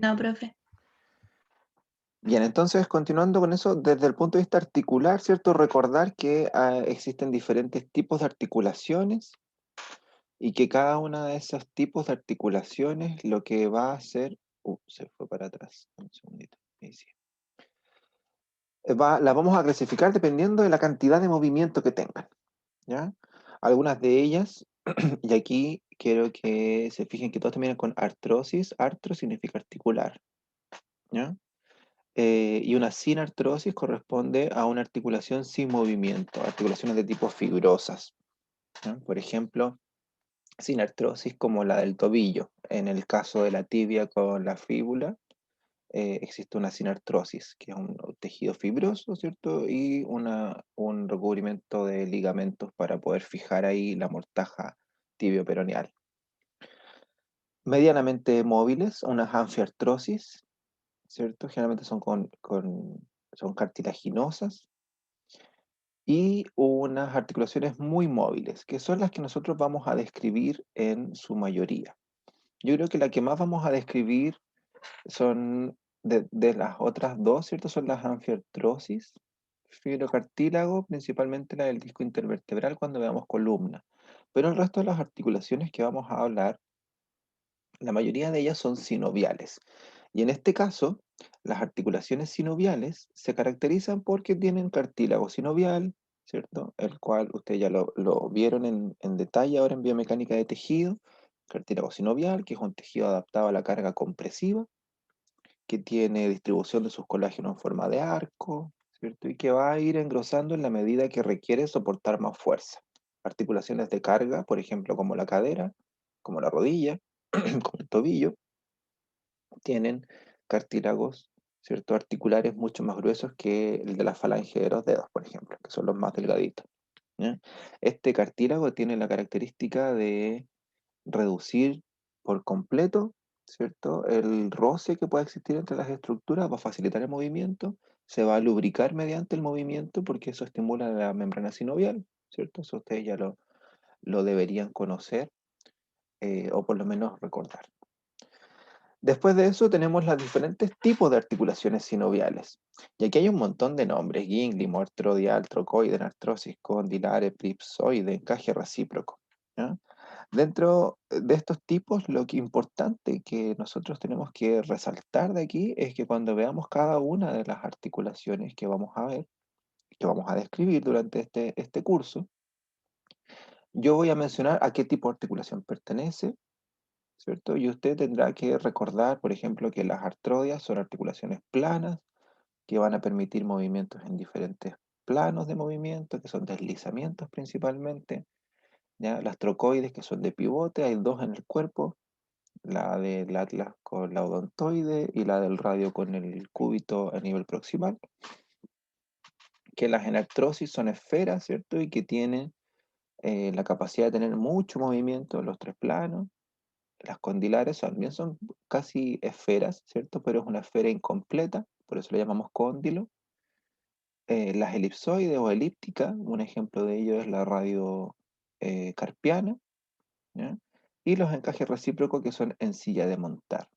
No, profe. Bien, entonces continuando con eso, desde el punto de vista articular, ¿cierto? Recordar que existen diferentes tipos de articulaciones y que cada uno de esos tipos de articulaciones lo que va a hacer... se fue para atrás. Un segundito. Ahí sí. Las vamos a clasificar dependiendo de la cantidad de movimiento que tengan, ¿ya? Algunas de ellas, y aquí quiero que se fijen que todas terminan con artrosis. Artro significa articular, ¿ya? Y una sin artrosis corresponde a una articulación sin movimiento, articulaciones de tipo fibrosas, ¿ya? Por ejemplo, sin artrosis como la del tobillo. En el caso de la tibia con la fíbula, existe una sinartrosis, que es un tejido fibroso, ¿cierto? Y un recubrimiento de ligamentos para poder fijar ahí la mortaja tibio-peroneal. Medianamente móviles, una anfiartrosis, ¿cierto? Generalmente son cartilaginosas. Y unas articulaciones muy móviles, que son las que nosotros vamos a describir en su mayoría. Yo creo que la que más vamos a describir son de las otras dos, ¿cierto? Son las anfiartrosis, fibrocartílago, principalmente la del disco intervertebral cuando veamos columna. Pero el resto de las articulaciones que vamos a hablar, la mayoría de ellas son sinoviales. Y en este caso, las articulaciones sinoviales se caracterizan porque tienen cartílago sinovial, ¿cierto? El cual ustedes ya lo vieron en detalle ahora en biomecánica de tejido. Cartílago sinovial, que es un tejido adaptado a la carga compresiva, que tiene distribución de sus colágenos en forma de arco, ¿cierto? Y que va a ir engrosando en la medida que requiere soportar más fuerza. Articulaciones de carga, por ejemplo, como la cadera, como la rodilla, como el tobillo, tienen cartílagos, ¿cierto? Articulares mucho más gruesos que el de la falange de los dedos, por ejemplo, que son los más delgaditos, ¿ya? Este cartílago tiene la característica de reducir por completo, ¿cierto? El roce que pueda existir entre las estructuras, va a facilitar el movimiento, se va a lubricar mediante el movimiento porque eso estimula la membrana sinovial, ¿cierto? Eso ustedes ya lo deberían conocer o por lo menos recordar. Después de eso tenemos los diferentes tipos de articulaciones sinoviales. Y aquí hay un montón de nombres: gínglimo, artrodial, trocoide, artrosis, condilare, elipsoide, encaje recíproco, ¿ya? Dentro de estos tipos, lo que importante que nosotros tenemos que resaltar de aquí es que cuando veamos cada una de las articulaciones que vamos a ver, que vamos a describir durante este curso, yo voy a mencionar a qué tipo de articulación pertenece, ¿cierto? Y usted tendrá que recordar, por ejemplo, que las artrodias son articulaciones planas que van a permitir movimientos en diferentes planos de movimiento, que son deslizamientos principalmente, ¿ya? Las trocoides, que son de pivote, hay dos en el cuerpo, la del atlas con la odontoide y la del radio con el cúbito a nivel proximal, que las enartrosis son esferas, ¿cierto? Y que tienen la capacidad de tener mucho movimiento en los tres planos. Las condilares también son casi esferas, ¿cierto? Pero es una esfera incompleta, por eso le llamamos cóndilo. Las elipsoides o elípticas, un ejemplo de ello es la radio carpiana, ¿ya? Y los encajes recíprocos que son en silla de montar.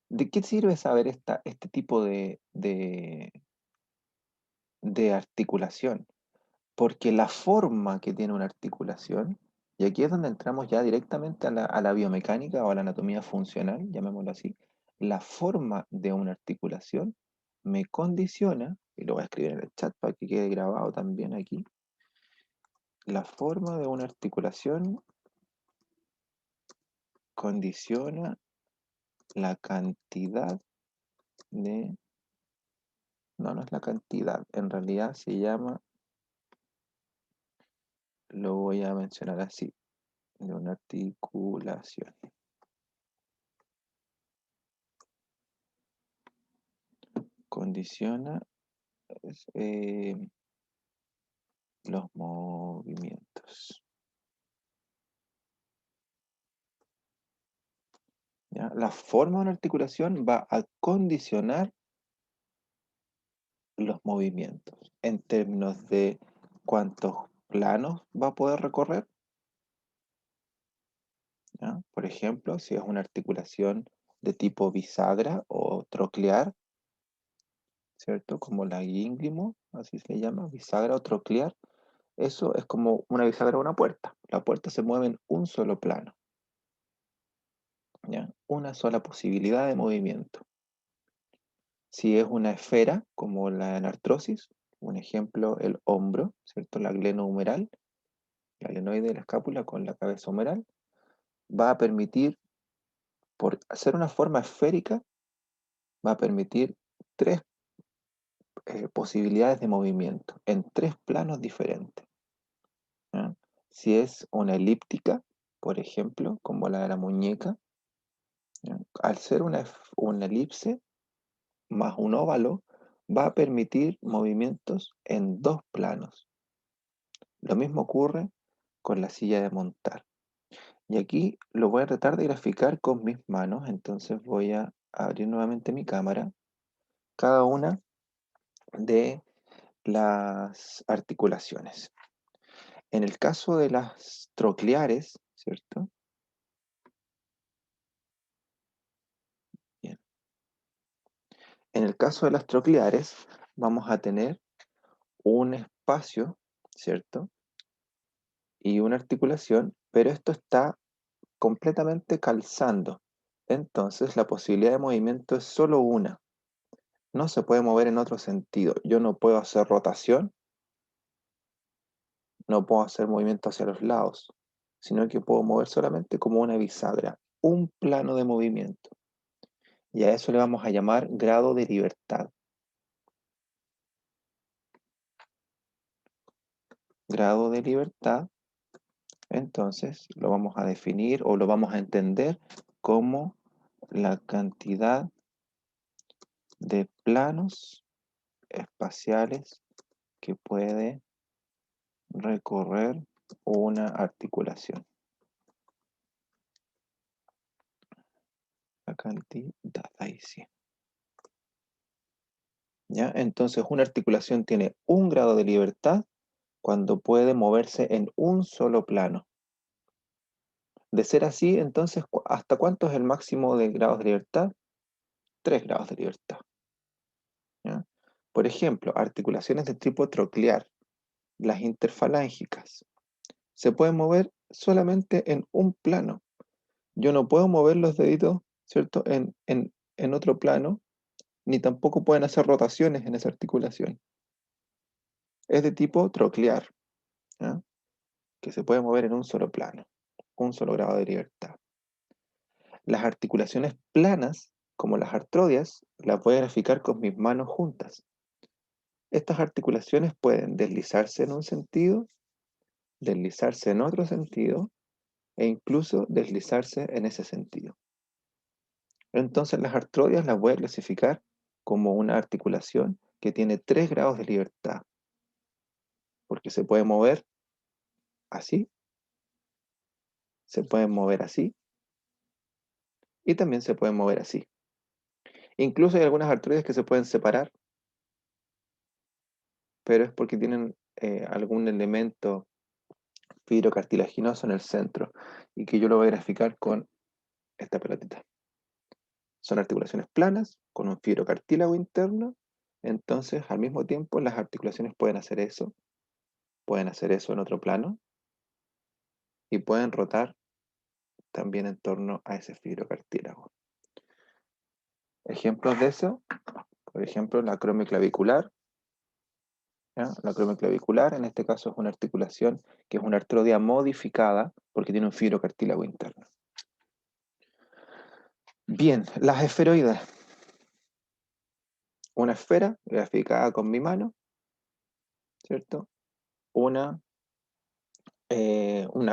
¿De qué sirve saber este tipo de articulación? Porque la forma que tiene una articulación, y aquí es donde entramos ya directamente a la biomecánica o a la anatomía funcional, llamémoslo así, la forma de una articulación me condiciona, y lo voy a escribir en el chat para que quede grabado también aquí, la forma de una articulación condiciona la cantidad de... No, no es la cantidad, en realidad se llama, lo voy a mencionar así, de una articulación. Condiciona eh, los movimientos, ¿ya? La forma de una articulación va a condicionar los movimientos en términos de cuántos planos va a poder recorrer, ¿ya? Por ejemplo, si es una articulación de tipo bisagra o troclear, ¿cierto? Como la íngrimo, así se llama, bisagra o troclear. Eso es como una bisagra o una puerta. La puerta se mueve en un solo plano, ¿ya? Una sola posibilidad de movimiento. Si es una esfera, como la anartrosis, un ejemplo, el hombro, ¿cierto? La glenohumeral, la glenoide de la escápula con la cabeza humeral, va a permitir, por hacer una forma esférica, va a permitir tres posibilidades de movimiento en tres planos diferentes, ¿ya? Si es una elíptica, por ejemplo, como la de la muñeca, ¿ya? Al ser una elipse más un óvalo, va a permitir movimientos en dos planos. Lo mismo ocurre con la silla de montar. Y aquí lo voy a tratar de graficar con mis manos, entonces voy a abrir nuevamente mi cámara. Cada una de las articulaciones. En el caso de las trocleares, ¿cierto? Bien. En el caso de las trocleares, vamos a tener un espacio, ¿cierto? Y una articulación, pero esto está completamente calzando. Entonces, la posibilidad de movimiento es solo una. No se puede mover en otro sentido. Yo no puedo hacer rotación, no puedo hacer movimiento hacia los lados, sino que puedo mover solamente como una bisagra, un plano de movimiento. Y a eso le vamos a llamar grado de libertad. Grado de libertad, entonces lo vamos a definir o lo vamos a entender como la cantidad de planos espaciales que puede recorrer una articulación. La cantidad, ahí sí. ¿Ya? Entonces una articulación tiene un grado de libertad cuando puede moverse en un solo plano. De ser así, entonces, ¿hasta cuánto es el máximo de grados de libertad? 3 grados de libertad. ¿Ya? Por ejemplo, articulaciones de tipo troclear, las interfalángicas, se pueden mover solamente en un plano. Yo no puedo mover los deditos, ¿cierto?, en otro plano, ni tampoco pueden hacer rotaciones en esa articulación. Es de tipo troclear, ¿ya? Que se puede mover en un solo plano, un solo grado de libertad. Las articulaciones planas, como las artrodias, las voy a graficar con mis manos juntas. Estas articulaciones pueden deslizarse en un sentido, deslizarse en otro sentido e incluso deslizarse en ese sentido. Entonces las artrodias las voy a clasificar como una articulación que tiene 3 grados de libertad, porque se puede mover así, se puede mover así y también se puede mover así. Incluso hay algunas artrodias que se pueden separar, pero es porque tienen algún elemento fibrocartilaginoso en el centro y que yo lo voy a graficar con esta pelotita. Son articulaciones planas con un fibrocartílago interno, entonces al mismo tiempo las articulaciones pueden hacer eso en otro plano y pueden rotar también en torno a ese fibrocartílago. Ejemplos de eso, por ejemplo, la acromioclavicular. ¿Ya? La acromioclavicular en este caso es una articulación que es una artrodia modificada porque tiene un fibrocartílago interno. Bien, las esferoides. Una esfera graficada con mi mano, ¿cierto? Una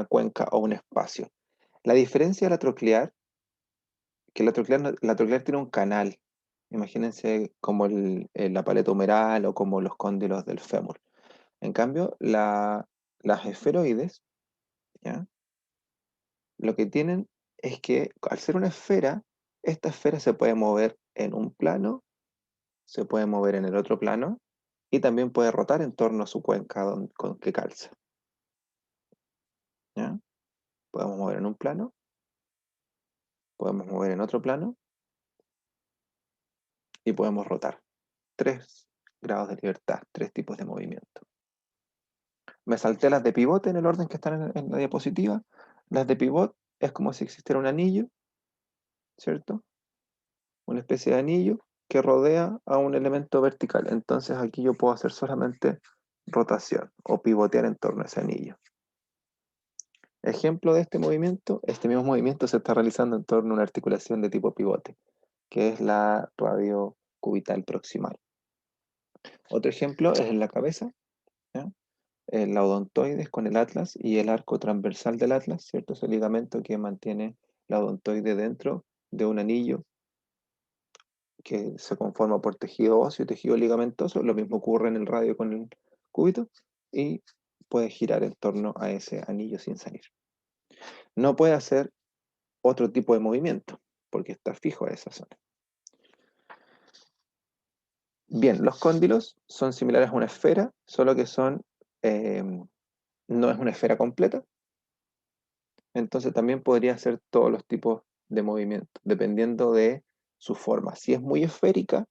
cuenca o un espacio. La diferencia de la troclear, que la troclear tiene un canal. Imagínense como la paleta humeral o como los cóndilos del fémur. En cambio, las esferoides, ¿ya? Lo que tienen es que al ser una esfera, esta esfera se puede mover en un plano, se puede mover en el otro plano y también puede rotar en torno a su cuenca con que calza. ¿Ya? Podemos mover en un plano, podemos mover en otro plano y podemos rotar. 3 grados de libertad, 3 tipos de movimiento. Me salté las de pivote en el orden que están en la diapositiva. Las de pivot es como si existiera un anillo, ¿cierto? Una especie de anillo que rodea a un elemento vertical. Entonces aquí yo puedo hacer solamente rotación o pivotear en torno a ese anillo. Ejemplo de este mismo movimiento se está realizando en torno a una articulación de tipo pivote, que es la radio cubital proximal. Otro ejemplo es en la cabeza, ¿ya? La odontoides con el atlas y el arco transversal del atlas, ¿cierto? Es el ligamento que mantiene la odontoide dentro de un anillo que se conforma por tejido óseo y tejido ligamentoso. Lo mismo ocurre en el radio con el cúbito y puede girar en torno a ese anillo sin salir. No puede hacer otro tipo de movimiento porque está fijo a esa zona. Bien, los cóndilos son similares a una esfera, solo que no es una esfera completa, entonces también podría hacer todos los tipos de movimientos, dependiendo de su forma. Si es muy esférica,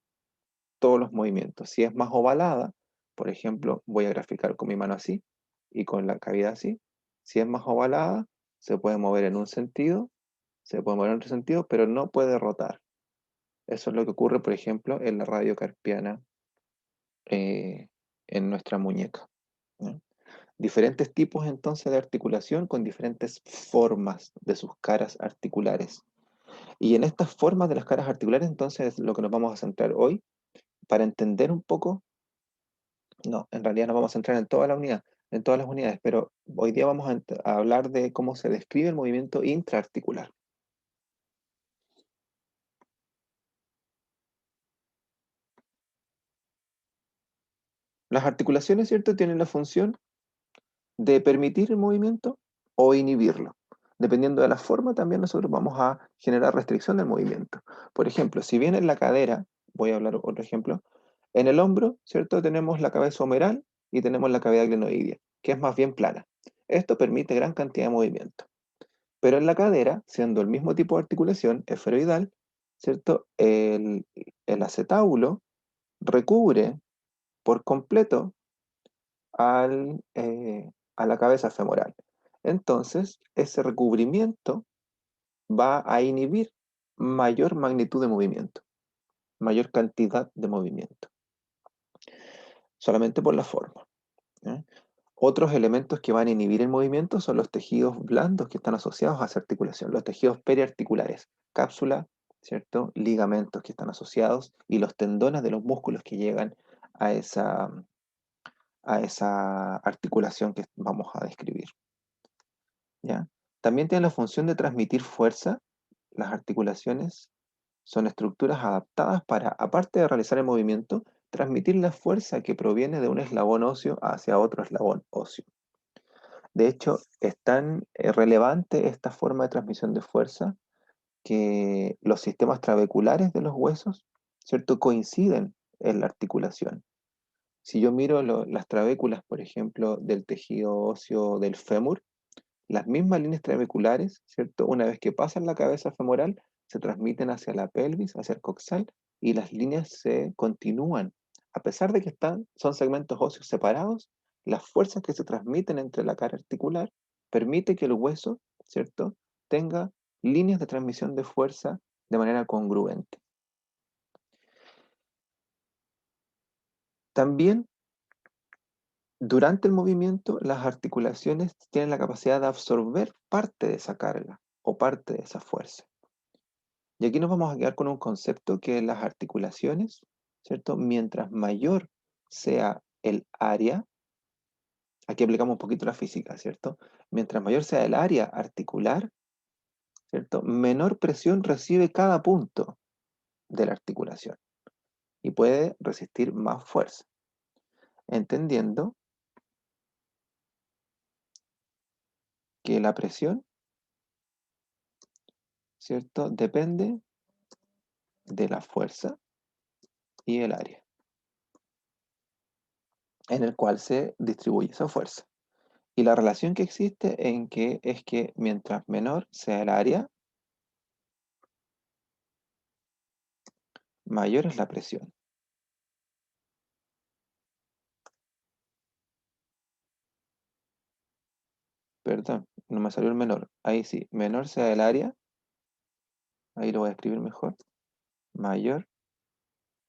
todos los movimientos. Si es más ovalada, por ejemplo, voy a graficar con mi mano así y con la cavidad así. Si es más ovalada, se puede mover en un sentido, se puede mover en otro sentido, pero no puede rotar. Eso es lo que ocurre, por ejemplo, en la radiocarpiana en nuestra muñeca, ¿no? Diferentes tipos entonces de articulación con diferentes formas de sus caras articulares. Y en estas formas de las caras articulares entonces es lo que nos vamos a centrar hoy para entender un poco, no, en realidad nos vamos a centrar en toda la unidad, en todas las unidades, pero hoy día vamos a hablar de cómo se describe el movimiento intraarticular. Las articulaciones, ¿cierto?, tienen la función de permitir el movimiento o inhibirlo. Dependiendo de la forma, también nosotros vamos a generar restricción del movimiento. Por ejemplo, si bien en la cadera, voy a hablar otro ejemplo, en el hombro, ¿cierto? Tenemos la cabeza humeral y tenemos la cavidad glenoidea, que es más bien plana. Esto permite gran cantidad de movimiento. Pero en la cadera, siendo el mismo tipo de articulación, esferoidal, ¿cierto? El acetábulo recubre por completo a la cabeza femoral. Entonces, ese recubrimiento va a inhibir mayor magnitud de movimiento, mayor cantidad de movimiento, solamente por la forma, ¿eh? Otros elementos que van a inhibir el movimiento son los tejidos blandos que están asociados a esa articulación, los tejidos periarticulares, cápsula, ¿cierto? Ligamentos que están asociados y los tendones de los músculos que llegan a esa articulación que vamos a describir, ¿ya? También tienen la función de transmitir fuerza. Las articulaciones son estructuras adaptadas para, aparte de realizar el movimiento, transmitir la fuerza que proviene de un eslabón óseo hacia otro eslabón óseo. De hecho, es tan relevante esta forma de transmisión de fuerza que los sistemas trabeculares de los huesos, ¿cierto?, coinciden en la articulación. Si yo miro las trabéculas, por ejemplo, del tejido óseo del fémur, las mismas líneas trabeculares, ¿cierto? Una vez que pasan la cabeza femoral, se transmiten hacia la pelvis, hacia el coxal, y las líneas se continúan. A pesar de que son segmentos óseos separados, las fuerzas que se transmiten entre la cara articular permite que el hueso, ¿cierto?, tenga líneas de transmisión de fuerza de manera congruente. También, durante el movimiento, las articulaciones tienen la capacidad de absorber parte de esa carga o parte de esa fuerza. Y aquí nos vamos a quedar con un concepto que es las articulaciones, ¿cierto? Mientras mayor sea el área, aquí aplicamos un poquito la física, ¿cierto? Mientras mayor sea el área articular, ¿cierto? Menor presión recibe cada punto de la articulación y puede resistir más fuerza, entendiendo que la presión, ¿cierto?, depende de la fuerza y el área en el cual se distribuye esa fuerza. Y la relación que existe es que mientras menor sea el área, mayor es la presión. Perdón, no me salió el menor. Ahí sí, menor sea el área, ahí lo voy a escribir mejor, mayor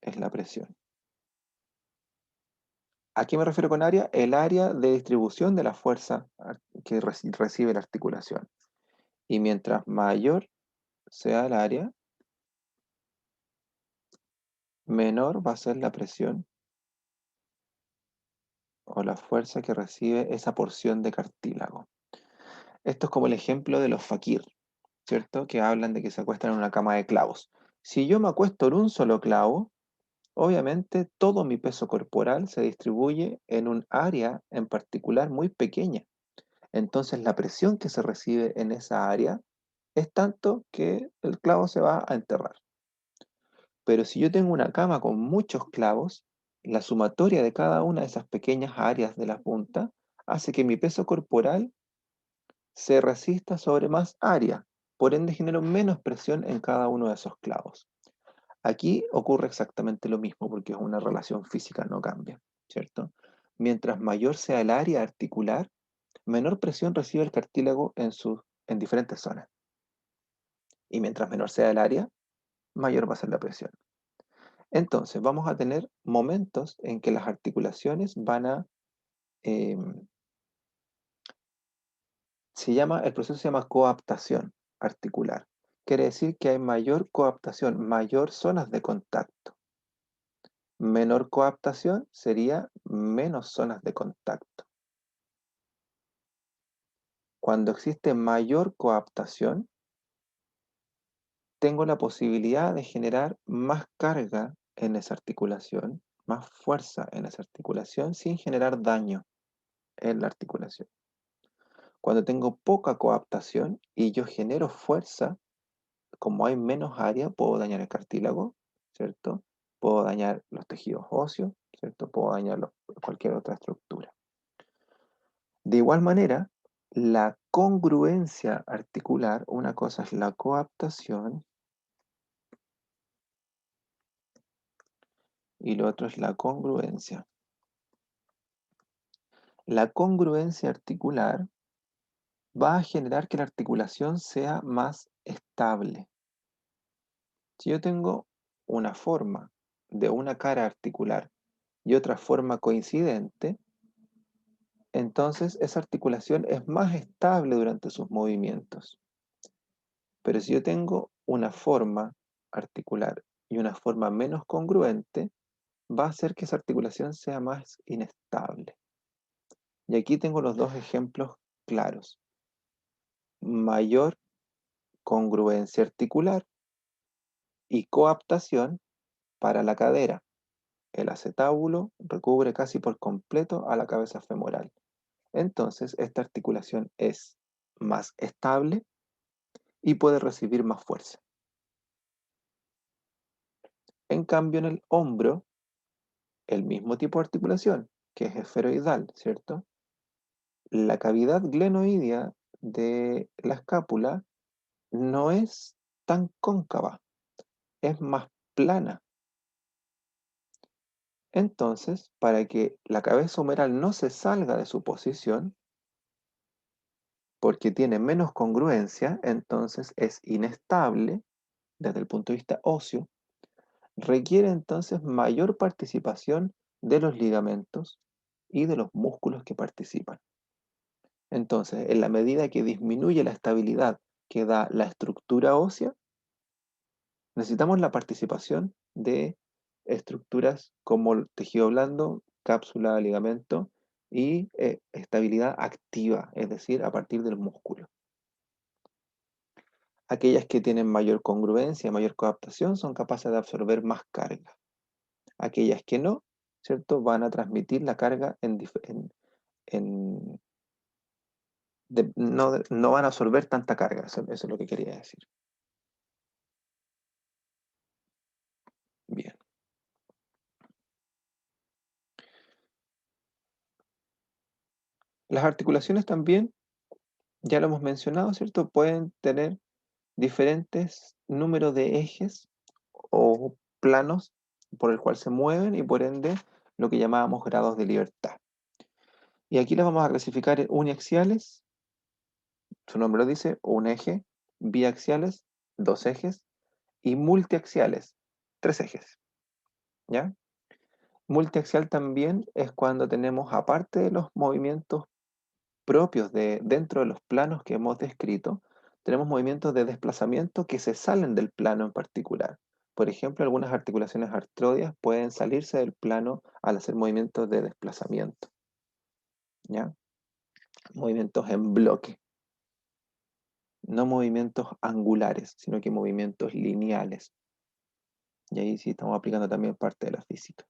es la presión. ¿A qué me refiero con área? El área de distribución de la fuerza que recibe la articulación. Y mientras mayor sea el área, menor va a ser la presión o la fuerza que recibe esa porción de cartílago. Esto es como el ejemplo de los fakir, ¿cierto? Que hablan de que se acuestan en una cama de clavos. Si yo me acuesto en un solo clavo, obviamente todo mi peso corporal se distribuye en un área en particular muy pequeña. Entonces la presión que se recibe en esa área es tanto que el clavo se va a enterrar. Pero si yo tengo una cama con muchos clavos, la sumatoria de cada una de esas pequeñas áreas de la punta hace que mi peso corporal se resista sobre más área, por ende genero menos presión en cada uno de esos clavos. Aquí ocurre exactamente lo mismo porque es una relación física, no cambia, ¿cierto? Mientras mayor sea el área articular, menor presión recibe el cartílago en diferentes zonas. Y mientras menor sea el área, mayor va a ser la presión. Entonces, vamos a tener momentos en que las articulaciones van a, eh, el proceso se llama coaptación articular. Quiere decir que hay mayor coaptación, mayor zonas de contacto. Menor coaptación sería menos zonas de contacto. Cuando existe mayor coaptación, tengo la posibilidad de generar más carga en esa articulación, más fuerza en esa articulación sin generar daño en la articulación. Cuando tengo poca coaptación y yo genero fuerza, como hay menos área, puedo dañar el cartílago, ¿cierto? Puedo dañar los tejidos óseos, ¿cierto? Puedo dañar cualquier otra estructura. De igual manera, la congruencia articular, una cosa es la coaptación y lo otro es la congruencia. La congruencia articular va a generar que la articulación sea más estable. Si yo tengo una forma de una cara articular y otra forma coincidente, entonces esa articulación es más estable durante sus movimientos. Pero si yo tengo una forma articular y una forma menos congruente, va a hacer que esa articulación sea más inestable. Y aquí tengo los dos ejemplos claros. Mayor congruencia articular y coaptación para la cadera. El acetábulo recubre casi por completo a la cabeza femoral. Entonces, esta articulación es más estable y puede recibir más fuerza. En cambio, en el hombro, el mismo tipo de articulación, que es esferoidal, ¿cierto? La cavidad glenoidea de la escápula no es tan cóncava, es más plana. Entonces, para que la cabeza humeral no se salga de su posición, porque tiene menos congruencia, entonces es inestable desde el punto de vista óseo, requiere entonces mayor participación de los ligamentos y de los músculos que participan. Entonces, en la medida que disminuye la estabilidad que da la estructura ósea, necesitamos la participación de estructuras como el tejido blando, cápsula, ligamento y estabilidad activa, es decir, a partir del músculo. Aquellas que tienen mayor congruencia, mayor coadaptación, son capaces de absorber más carga. Aquellas que no, ¿cierto? Van a transmitir la carga en- no van a absorber tanta carga, eso es lo que quería decir. Bien. Las articulaciones también, ya lo hemos mencionado, ¿cierto? Pueden tener diferentes números de ejes o planos por el cual se mueven y por ende lo que llamábamos grados de libertad. Y aquí las vamos a clasificar en uniaxiales, su nombre lo dice, un eje, biaxiales, dos ejes, y multiaxiales, tres ejes. ¿Ya? Multiaxial también es cuando tenemos, aparte de los movimientos propios de dentro de los planos que hemos descrito, tenemos movimientos de desplazamiento que se salen del plano en particular. Por ejemplo, algunas articulaciones artroides pueden salirse del plano al hacer movimientos de desplazamiento. ¿Ya? Movimientos en bloque. No movimientos angulares, sino que movimientos lineales. Y ahí sí estamos aplicando también parte de la física.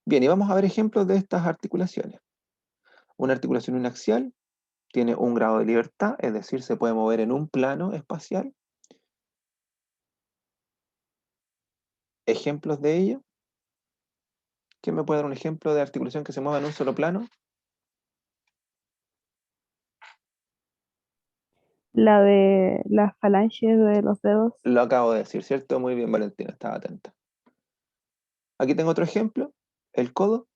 Bien, y vamos a ver ejemplos de estas articulaciones. Una articulación uniaxial tiene un grado de libertad, es decir, se puede mover en un plano espacial. Ejemplos de ello. ¿Quién me puede dar un ejemplo de articulación que se mueva en un solo plano? La de las falanges de los dedos. Lo acabo de decir, ¿cierto? Muy bien, Valentina, estaba atenta. Aquí tengo otro ejemplo, el codo.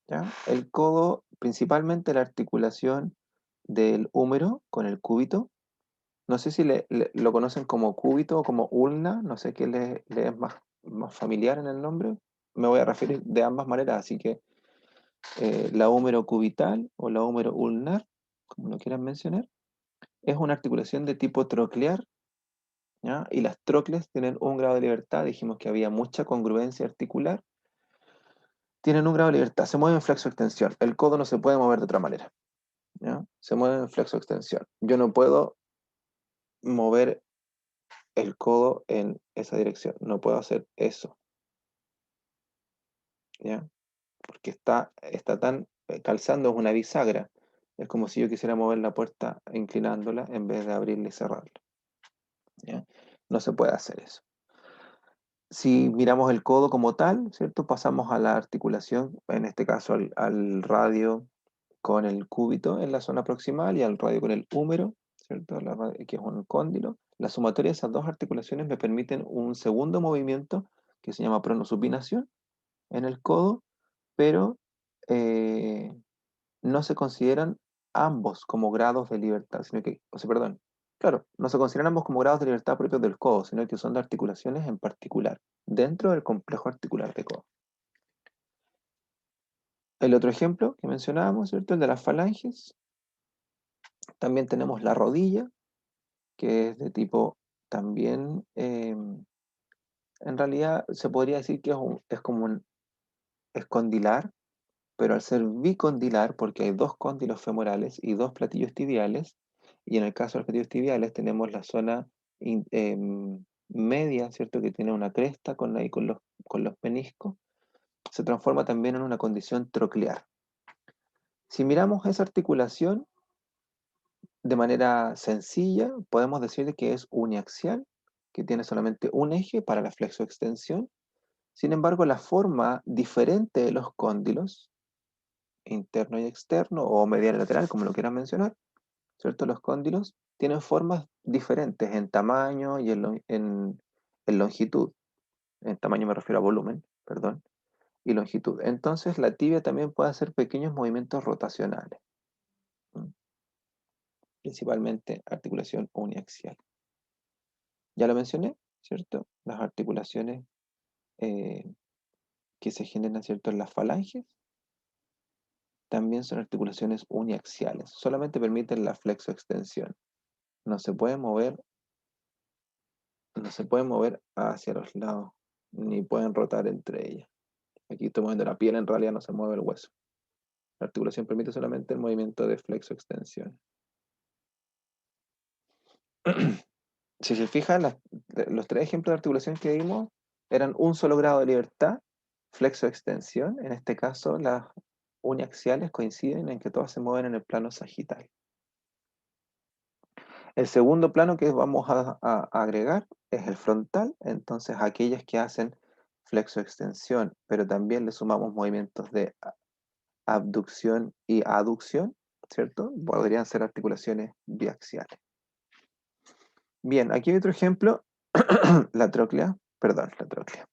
¿Ya? El codo, principalmente la articulación del húmero con el cúbito. No sé si lo conocen como cúbito o como ulna, no sé qué le es más familiar en el nombre. Me voy a referir de ambas maneras, así que la húmero cubital o la húmero ulnar, como lo quieran mencionar, es una articulación de tipo troclear, ¿ya? Y las trocles tienen un grado de libertad, dijimos que había mucha congruencia articular, tienen un grado de libertad, se mueven en flexo-extensión, el codo no se puede mover de otra manera, ¿ya? Se mueve en flexo-extensión. Yo no puedo mover el codo en esa dirección, no puedo hacer eso, ¿ya? Porque está tan, calzando es una bisagra, es como si yo quisiera mover la puerta inclinándola en vez de abrirla y cerrarla, ¿ya? No se puede hacer eso. Si miramos el codo como tal, ¿cierto? Pasamos a la articulación, en este caso al radio con el cúbito en la zona proximal y al radio con el húmero, ¿cierto? Que es un cóndilo. La sumatoria de esas dos articulaciones me permiten un segundo movimiento que se llama pronosupinación en el codo, pero eh, no se consideran ambos como grados de libertad, sino que, o sea, perdón, claro, no se consideran ambos como grados de libertad propios del codo, sino que son de articulaciones en particular, dentro del complejo articular de codo. El otro ejemplo que mencionábamos, ¿cierto? El de las falanges. También tenemos la rodilla, que es de tipo también, en realidad se podría decir que es como un escondilar, pero al ser bicondilar, porque hay dos cóndilos femorales y dos platillos tibiales, y en el caso de los platillos tibiales tenemos la zona media, ¿cierto? Que tiene una cresta ahí con los meniscos, se transforma también en una condición troclear. Si miramos esa articulación de manera sencilla, podemos decir que es uniaxial, que tiene solamente un eje para la flexoextensión. Sin embargo, la forma diferente de los cóndilos, interno y externo, o medial y lateral, como lo quieran mencionar, ¿cierto? Los cóndilos tienen formas diferentes en tamaño y en longitud. En tamaño me refiero a volumen, perdón, y longitud. Entonces, la tibia también puede hacer pequeños movimientos rotacionales, ¿m? Principalmente articulación uniaxial. Ya lo mencioné, ¿cierto? Las articulaciones eh, que se generan, ¿cierto? En las falanges también son articulaciones uniaxiales. Solamente permiten la flexoextensión. No se puede mover, no se puede mover hacia los lados, ni pueden rotar entre ellas. Aquí estoy moviendo la piel, en realidad no se mueve el hueso. La articulación permite solamente el movimiento de flexoextensión. Si se fijan, los tres ejemplos de articulación que vimos eran un solo grado de libertad, flexoextensión. En este caso, las uniaxiales coinciden en que todas se mueven en el plano sagital. El segundo plano que vamos a agregar es el frontal, entonces aquellas que hacen flexoextensión, pero también le sumamos movimientos de abducción y aducción, ¿cierto? Podrían ser articulaciones biaxiales. Bien, aquí hay otro ejemplo, la tróclea, perdón, la tróclea.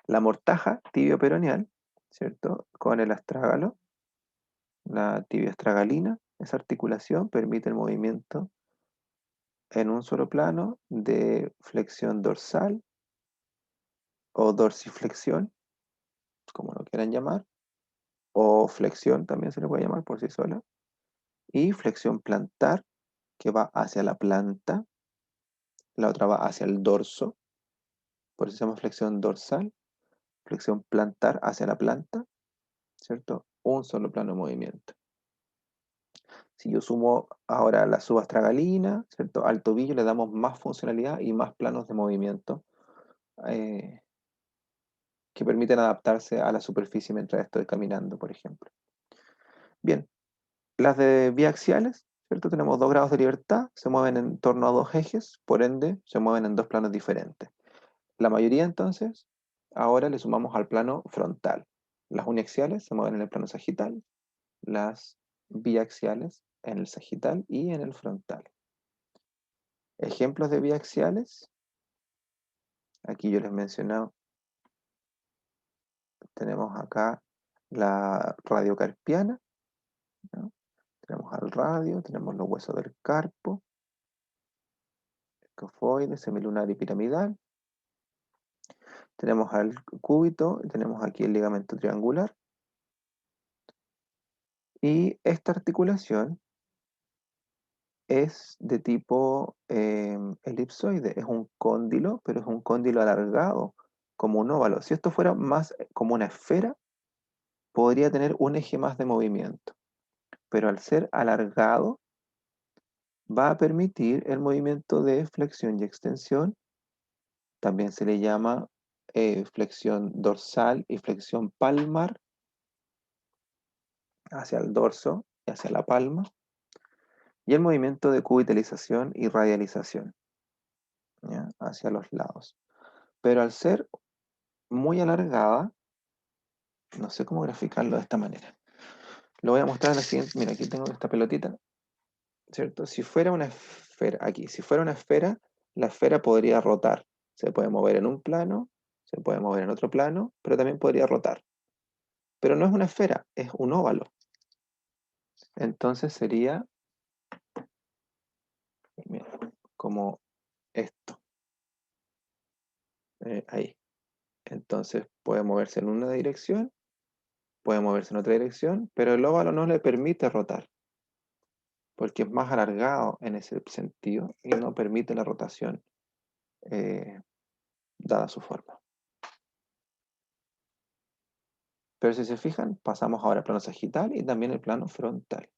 La mortaja tibio-peroneal, ¿cierto? Con el astrágalo, la tibio-astragalina, esa articulación permite el movimiento en un solo plano de flexión dorsal o dorsiflexión, como lo quieran llamar, o flexión también se le puede llamar por sí sola, y flexión plantar, que va hacia la planta, la otra va hacia el dorso, por eso se llama flexión dorsal, flexión plantar hacia la planta, ¿cierto? Un solo plano de movimiento. Si yo sumo ahora la subastragalina, ¿cierto? Al tobillo le damos más funcionalidad y más planos de movimiento eh, que permiten adaptarse a la superficie mientras estoy caminando, por ejemplo. Bien, las de biaxiales, ¿cierto? Tenemos 2 grados de libertad, se mueven en torno a 2 ejes, por ende se mueven en 2 planos diferentes. La mayoría entonces, ahora le sumamos al plano frontal. Las uniaxiales se mueven en el plano sagital, las biaxiales en el sagital y en el frontal. Ejemplos de biaxiales, aquí yo les mencionaba, tenemos acá la radiocarpiana, ¿no? Tenemos al radio, tenemos los huesos del carpo, escofoide, semilunar y piramidal. Tenemos al cúbito, tenemos aquí el ligamento triangular. Y esta articulación es de tipo elipsoide, es un cóndilo, pero es un cóndilo alargado, como un óvalo. Si esto fuera más como una esfera, podría tener un eje más de movimiento, pero al ser alargado, va a permitir el movimiento de flexión y extensión. También se le llama flexión dorsal y flexión palmar hacia el dorso y hacia la palma, y el movimiento de cubitalización y radialización, ¿ya? Hacia los lados. Pero al ser muy alargada, no sé cómo graficarlo de esta manera. Lo voy a mostrar en la siguiente. Mira, aquí tengo esta pelotita, ¿cierto? Si fuera una esfera, aquí, si fuera una esfera, la esfera podría rotar. Se puede mover en un plano, se puede mover en otro plano, pero también podría rotar. Pero no es una esfera, es un óvalo. Entonces sería, mira, como esto. Ahí. Entonces puede moverse en una dirección, puede moverse en otra dirección, pero el óvalo no le permite rotar, porque es más alargado en ese sentido y no permite la rotación eh, dada su forma. Pero si se fijan, pasamos ahora al plano sagital y también el plano frontal.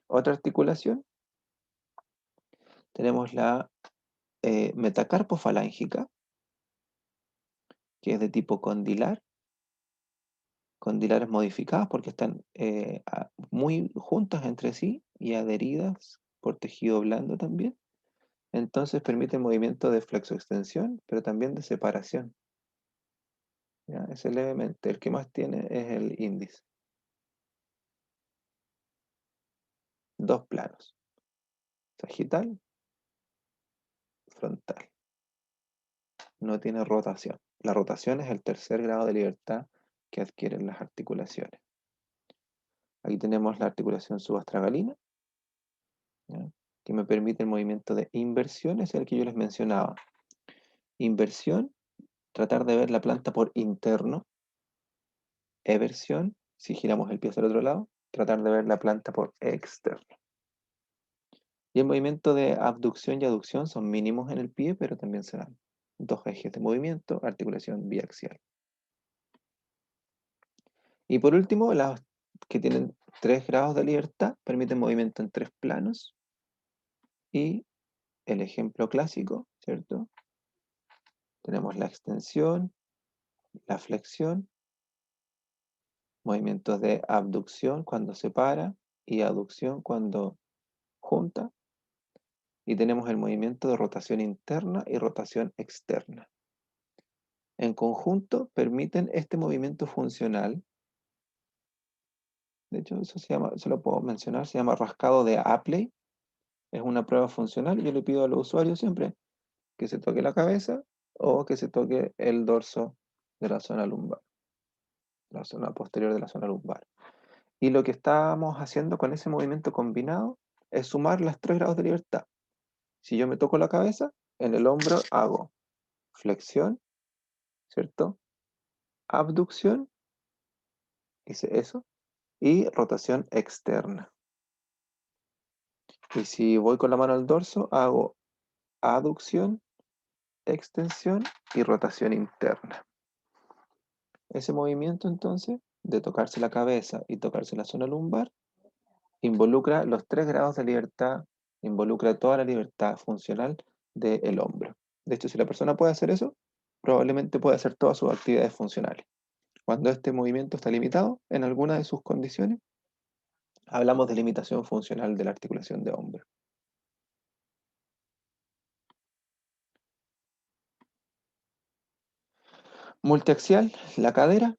Otra articulación, tenemos la metacarpofalángica, que es de tipo condilar, condilares modificadas porque están muy juntas entre sí y adheridas por tejido blando también. Entonces permite movimiento de flexoextensión, pero también de separación. ¿Ya? Ese levemente, el que más tiene es el índice. 2 planos, sagital, frontal. No tiene rotación. La rotación es el tercer grado de libertad que adquieren las articulaciones. Aquí tenemos la articulación subastragalina, ¿ya? Que me permite el movimiento de inversión, es el que yo les mencionaba. Inversión, tratar de ver la planta por interno. Eversión, si giramos el pie hacia el otro lado, tratar de ver la planta por externo. Y el movimiento de abducción y aducción son mínimos en el pie, pero también se dan 2 ejes de movimiento, articulación biaxial. Y por último, las que tienen 3 grados de libertad permiten movimiento en 3 planos. Y el ejemplo clásico, ¿cierto? Tenemos la extensión, la flexión, movimientos de abducción cuando separa y aducción cuando junta. Y tenemos el movimiento de rotación interna y rotación externa. En conjunto permiten este movimiento funcional. De hecho, eso se llama, se lo puedo mencionar, se llama rascado de Apley. Es una prueba funcional y yo le pido a los usuarios siempre, que se toque la cabeza o que se toque el dorso de la zona lumbar, la zona posterior de la zona lumbar. Y lo que estamos haciendo con ese movimiento combinado es sumar los 3 grados de libertad. Si yo me toco la cabeza, en el hombro hago flexión, ¿cierto? Abducción, hice eso, y rotación externa. Y si voy con la mano al dorso, hago aducción, extensión y rotación interna. Ese movimiento entonces, de tocarse la cabeza y tocarse la zona lumbar, involucra los 3 grados de libertad, involucra toda la libertad funcional del hombro. De hecho, si la persona puede hacer eso, probablemente puede hacer todas sus actividades funcionales. Cuando este movimiento está limitado en alguna de sus condiciones, hablamos de limitación funcional de la articulación de hombro. Multiaxial, la cadera,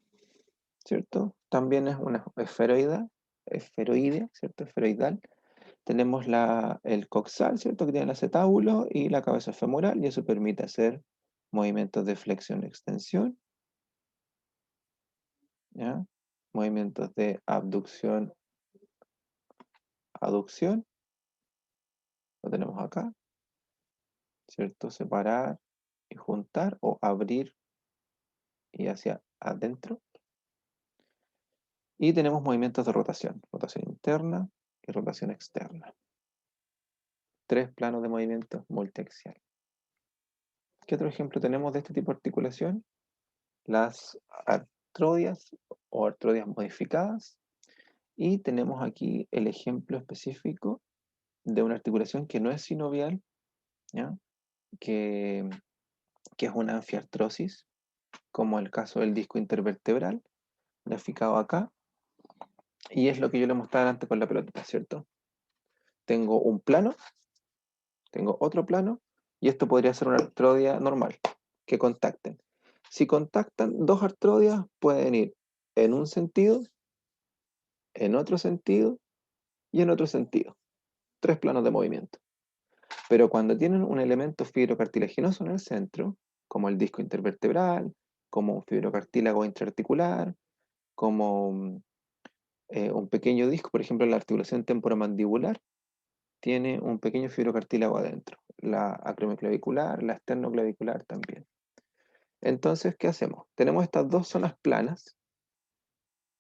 ¿cierto? También es una esferoidea, ¿cierto? Esferoidal. Tenemos el coxal, ¿cierto? Que tiene el acetábulo y la cabeza femoral, y eso permite hacer movimientos de flexión-extensión, ¿ya? Movimientos de abducción, aducción, lo tenemos acá, ¿cierto? Separar y juntar, o abrir y hacia adentro. Y tenemos movimientos de rotación interna y rotación externa. 3 planos de movimiento multiaxial. ¿Qué otro ejemplo tenemos de este tipo de articulación? Las artrodias o artrodias modificadas. Y tenemos aquí el ejemplo específico de una articulación que no es sinovial, ¿ya? Que es una anfiartrosis, como el caso del disco intervertebral, graficado acá. Y es lo que yo le mostraba antes con la pelotita, ¿cierto? Tengo un plano, tengo otro plano, y esto podría ser una artrodia normal, que contacten. Si contactan dos artrodias, pueden ir en un sentido, en otro sentido y en otro sentido. 3 planos de movimiento. Pero cuando tienen un elemento fibrocartilaginoso en el centro, como el disco intervertebral, como un fibrocartílago intraarticular, como un pequeño disco, por ejemplo, la articulación temporomandibular, tiene un pequeño fibrocartílago adentro. La acromioclavicular, la esternoclavicular también. Entonces, ¿qué hacemos? Tenemos estas 2 zonas planas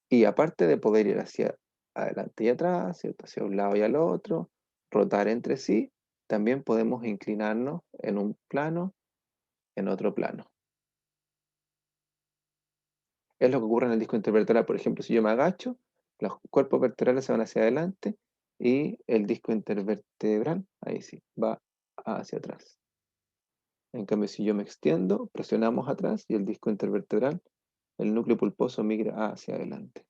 y aparte de poder ir hacia adelante y atrás, ¿cierto? Hacia un lado y al otro, rotar entre sí, también podemos inclinarnos en un plano, en otro plano. Es lo que ocurre en el disco intervertebral. Por ejemplo, si yo me agacho, los cuerpos vertebrales se van hacia adelante y el disco intervertebral, ahí sí, va hacia atrás. En cambio, si yo me extiendo, presionamos atrás y el disco intervertebral, el núcleo pulposo migra hacia adelante.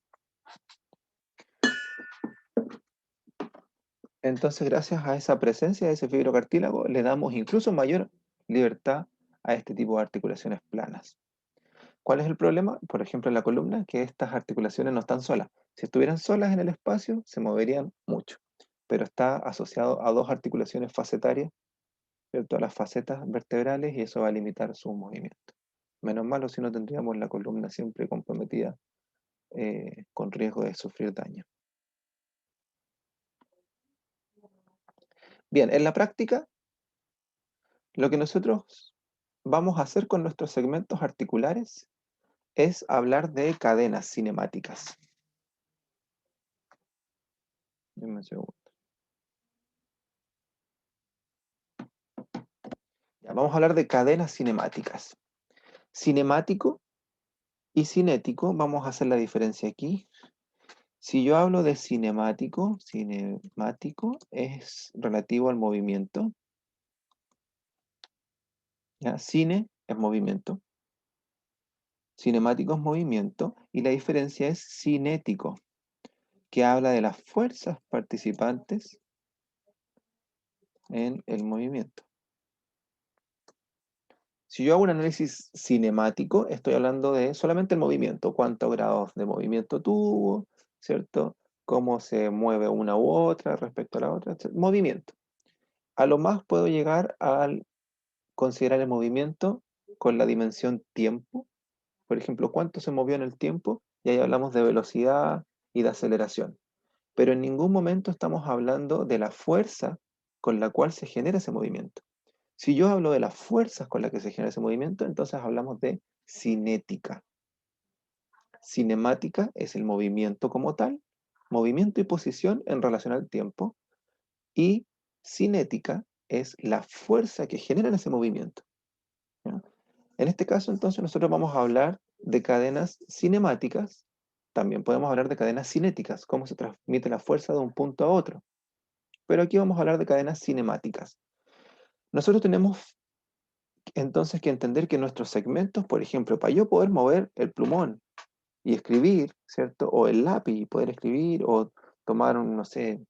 Entonces, gracias a esa presencia de ese fibrocartílago, le damos incluso mayor libertad a este tipo de articulaciones planas. ¿Cuál es el problema? Por ejemplo, en la columna, que estas articulaciones no están solas. Si estuvieran solas en el espacio, se moverían mucho, pero está asociado a 2 articulaciones facetarias, ¿cierto? A las facetas vertebrales, y eso va a limitar su movimiento. Menos malo si no tendríamos la columna siempre comprometida, con riesgo de sufrir daño. Bien, en la práctica, lo que nosotros vamos a hacer con nuestros segmentos articulares es hablar de cadenas cinemáticas. Deme un segundo. Ya, vamos a hablar de cadenas cinemáticas. Cinemático y cinético, vamos a hacer la diferencia aquí. Si yo hablo de cinemático es relativo al movimiento. ¿Ya? Cine es movimiento, cinemático es movimiento, y la diferencia es cinético, que habla de las fuerzas participantes en el movimiento. Si yo hago un análisis cinemático, estoy hablando de solamente el movimiento, cuántos grados de movimiento tuvo, ¿cierto? Cómo se mueve una u otra respecto a la otra, etc. Movimiento. A lo más puedo llegar al considerar el movimiento con la dimensión tiempo. Por ejemplo, cuánto se movió en el tiempo, y ahí hablamos de velocidad y de aceleración. Pero en ningún momento estamos hablando de la fuerza con la cual se genera ese movimiento. Si yo hablo de las fuerzas con las que se genera ese movimiento, entonces hablamos de cinética. Cinemática es el movimiento como tal, movimiento y posición en relación al tiempo, y cinética es la fuerza que genera ese movimiento. ¿Ya? En este caso, entonces, nosotros vamos a hablar de cadenas cinemáticas, también podemos hablar de cadenas cinéticas, cómo se transmite la fuerza de un punto a otro, pero aquí vamos a hablar de cadenas cinemáticas. Nosotros tenemos entonces que entender que nuestros segmentos, por ejemplo, para yo poder mover el plumón y escribir, ¿cierto? O el lápiz y poder escribir, o tomar un, no sé,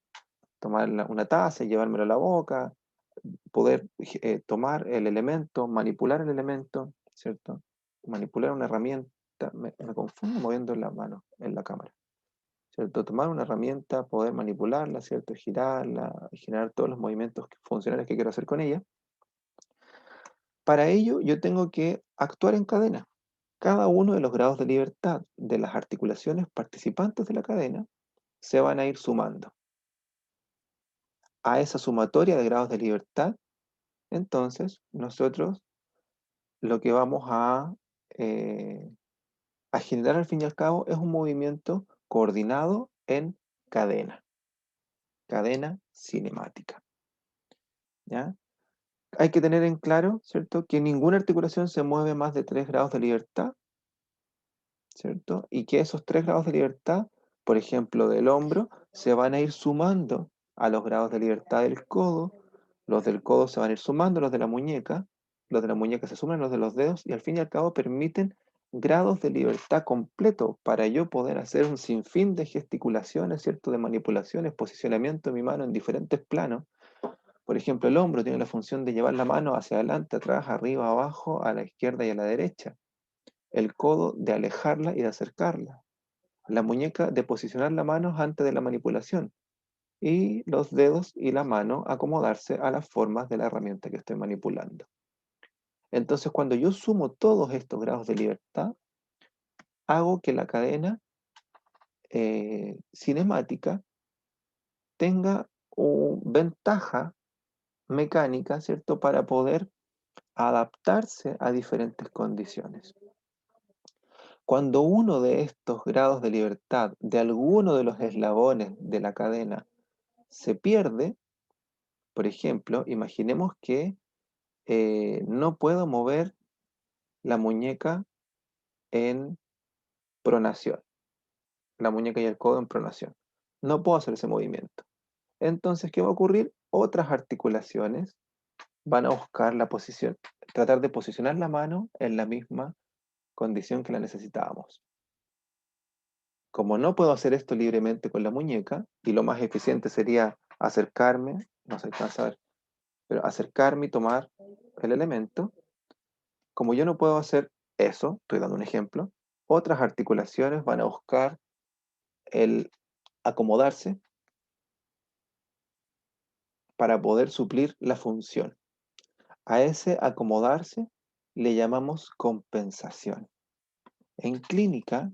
tomar una taza y llevármelo a la boca, poder tomar el elemento, manipular el elemento, ¿cierto? Manipular una herramienta, me confundo moviendo la mano en la cámara, ¿cierto? Tomar una herramienta, poder manipularla, ¿cierto? Girarla, generar todos los movimientos funcionales que quiero hacer con ella. Para ello, yo tengo que actuar en cadena. Cada uno de los grados de libertad de las articulaciones participantes de la cadena se van a ir sumando. A esa sumatoria de grados de libertad, entonces, nosotros lo que vamos eh, a generar al fin y al cabo es un movimiento coordinado en cadena cinemática. ¿Ya? Hay que tener en claro, ¿cierto?, que ninguna articulación se mueve más de 3 grados de libertad, ¿cierto? Y que esos 3 grados de libertad, por ejemplo, del hombro, se van a ir sumando a los grados de libertad del codo, los del codo se van a ir sumando, los de la muñeca se suman los de los dedos, y al fin y al cabo permiten grados de libertad completo para yo poder hacer un sinfín de gesticulaciones, ¿cierto? De manipulaciones, posicionamiento de mi mano en diferentes planos. Por ejemplo, el hombro tiene la función de llevar la mano hacia adelante, atrás, arriba, abajo, a la izquierda y a la derecha. El codo de alejarla y de acercarla. La muñeca de posicionar la mano antes de la manipulación. Y los dedos y la mano acomodarse a las formas de la herramienta que estoy manipulando. Entonces, cuando yo sumo todos estos grados de libertad, hago que la cadena cinemática tenga ventaja mecánica, ¿cierto?, para poder adaptarse a diferentes condiciones. Cuando uno de estos grados de libertad de alguno de los eslabones de la cadena se pierde, por ejemplo, imaginemos que no puedo mover la muñeca en pronación, la muñeca y el codo en pronación. No puedo hacer ese movimiento. Entonces, ¿qué va a ocurrir? Otras articulaciones van a buscar la posición, tratar de posicionar la mano en la misma condición que la necesitábamos. Como no puedo hacer esto libremente con la muñeca, y lo más eficiente sería acercarme, no se alcanza a ver, pero acercarme y tomar el elemento, como yo no puedo hacer eso, estoy dando un ejemplo, otras articulaciones van a buscar el acomodarse para poder suplir la función. A ese acomodarse le llamamos compensación. En clínica,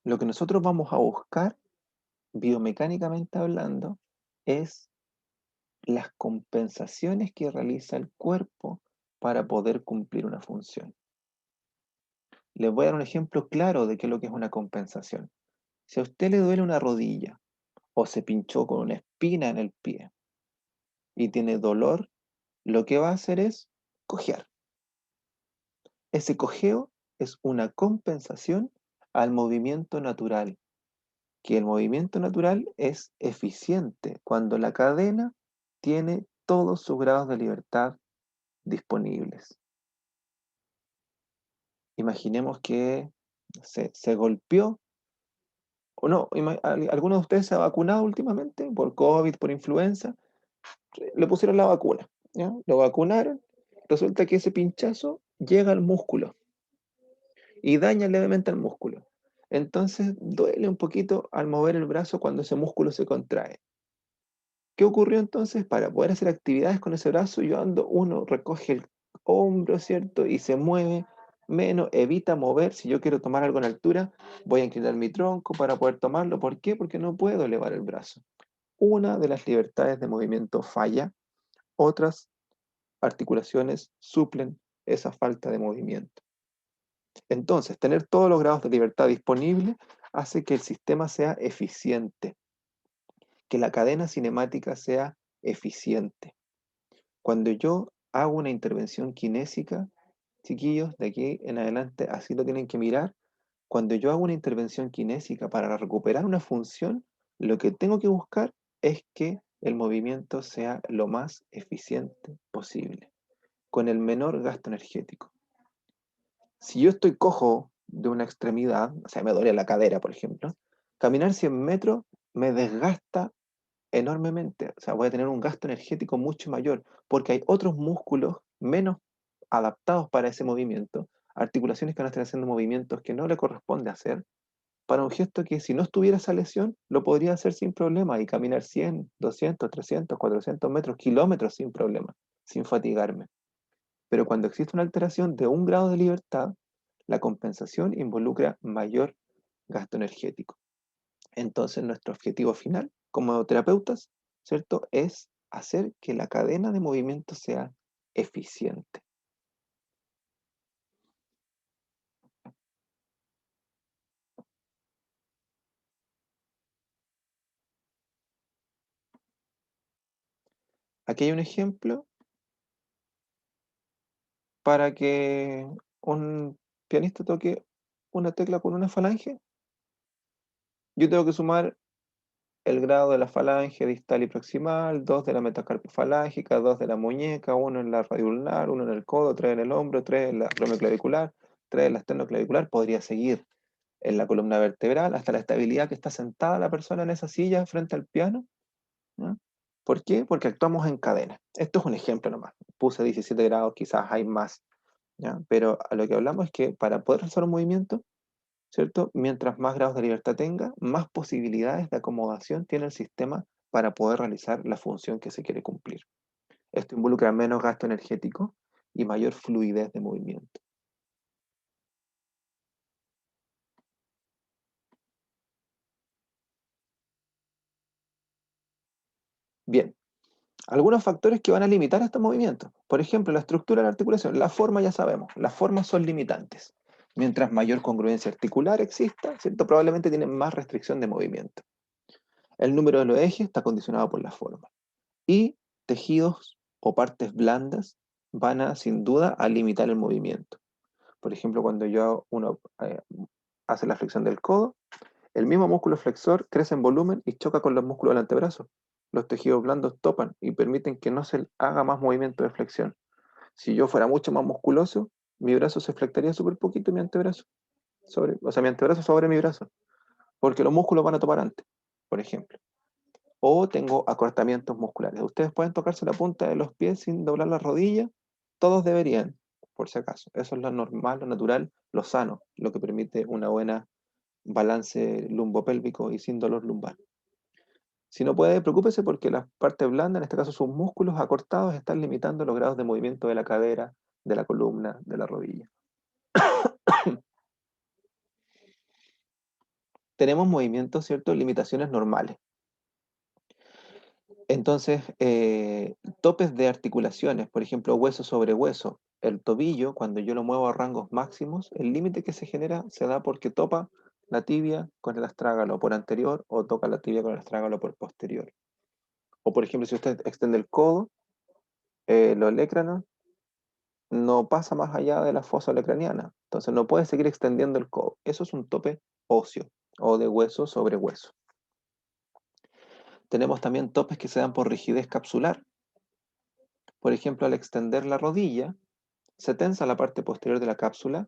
lo que nosotros vamos a buscar, biomecánicamente hablando, es las compensaciones que realiza el cuerpo para poder cumplir una función. Les voy a dar un ejemplo claro de qué es lo que es una compensación. Si a usted le duele una rodilla o se pinchó con una espina en el pie y tiene dolor, lo que va a hacer es cojear. Ese cojeo es una compensación al movimiento natural, que el movimiento natural es eficiente cuando la cadena tiene todos sus grados de libertad disponibles. Imaginemos que se golpeó, o no, alguno de ustedes se ha vacunado últimamente por COVID, por influenza, le pusieron la vacuna, ¿ya? Lo vacunaron, resulta que ese pinchazo llega al músculo y daña levemente al músculo. Entonces duele un poquito al mover el brazo cuando ese músculo se contrae. ¿Qué ocurrió entonces? Para poder hacer actividades con ese brazo, yo ando, uno recoge el hombro, ¿cierto? Y se mueve, menos, evita mover. Si yo quiero tomar algo en altura, voy a inclinar mi tronco para poder tomarlo. ¿Por qué? Porque no puedo elevar el brazo. Una de las libertades de movimiento falla, otras articulaciones suplen esa falta de movimiento. Entonces, tener todos los grados de libertad disponibles hace que el sistema sea eficiente, que la cadena cinemática sea eficiente. Cuando yo hago una intervención kinésica, chiquillos, de aquí en adelante así lo tienen que mirar. Cuando yo hago una intervención kinésica para recuperar una función, lo que tengo que buscar es que el movimiento sea lo más eficiente posible, con el menor gasto energético. Si yo estoy cojo de una extremidad, o sea, me duele la cadera, por ejemplo, caminar 100 metros me desgasta enormemente. O sea, voy a tener un gasto energético mucho mayor, porque hay otros músculos menos adaptados para ese movimiento, articulaciones que van a estar haciendo movimientos que no le corresponde hacer, para un gesto que si no estuviera esa lesión, lo podría hacer sin problema y caminar 100, 200, 300, 400 metros, kilómetros sin problema, sin fatigarme. Pero cuando existe una alteración de 1 grado de libertad, la compensación involucra mayor gasto energético. Entonces, nuestro objetivo final como terapeutas, ¿cierto?, es hacer que la cadena de movimiento sea eficiente. Aquí hay un ejemplo para que un pianista toque una tecla con una falange. Yo tengo que sumar el grado de la falange distal y proximal, 2 de la metacarpio falángica, 2 de la muñeca, 1 en la radio ulnar, 1 en el codo, 3 en el hombro, 3 en la clavicular, 3 en la esternoclavicular. Podría seguir en la columna vertebral hasta la estabilidad que está sentada la persona en esa silla frente al piano, ¿no? ¿Por qué? Porque actuamos en cadena. Esto es un ejemplo nomás. Puse 17 grados, quizás hay más, ¿ya? Pero a lo que hablamos es que para poder realizar un movimiento, ¿cierto? Mientras más grados de libertad tenga, más posibilidades de acomodación tiene el sistema para poder realizar la función que se quiere cumplir. Esto involucra menos gasto energético y mayor fluidez de movimiento. Bien, algunos factores que van a limitar estos movimientos. Por ejemplo, la estructura de la articulación. La forma ya sabemos, las formas son limitantes. Mientras mayor congruencia articular exista, ¿cierto?, probablemente tienen más restricción de movimiento. El número de los ejes está condicionado por la forma. Y tejidos o partes blandas van a, sin duda, a limitar el movimiento. Por ejemplo, cuando uno hace la flexión del codo, el mismo músculo flexor crece en volumen y choca con los músculos del antebrazo. Los tejidos blandos topan y permiten que no se haga más movimiento de flexión. Si yo fuera mucho más musculoso, mi brazo se flectaría súper poquito mi antebrazo. Mi antebrazo sobre mi brazo. Porque los músculos van a topar antes, por ejemplo. O tengo acortamientos musculares. Ustedes pueden tocarse la punta de los pies sin doblar la rodilla. Todos deberían, por si acaso. Eso es lo normal, lo natural, lo sano, lo que permite una buena balance lumbopélvico y sin dolor lumbar. Si no puede, preocúpese porque las partes blandas, en este caso sus músculos acortados, están limitando los grados de movimiento de la cadera, de la columna, de la rodilla. Tenemos movimientos, ¿cierto? Limitaciones normales. Entonces, topes de articulaciones, por ejemplo, hueso sobre hueso. El tobillo, cuando yo lo muevo a rangos máximos, el límite que se genera se da porque topa la tibia con el astrágalo por anterior o toca la tibia con el astrágalo por posterior. O por ejemplo, si usted extiende el codo, los olecranos no pasa más allá de la fosa olecraniana. Entonces no puede seguir extendiendo el codo. Eso es un tope óseo o de hueso sobre hueso. Tenemos también topes que se dan por rigidez capsular. Por ejemplo, al extender la rodilla, se tensa la parte posterior de la cápsula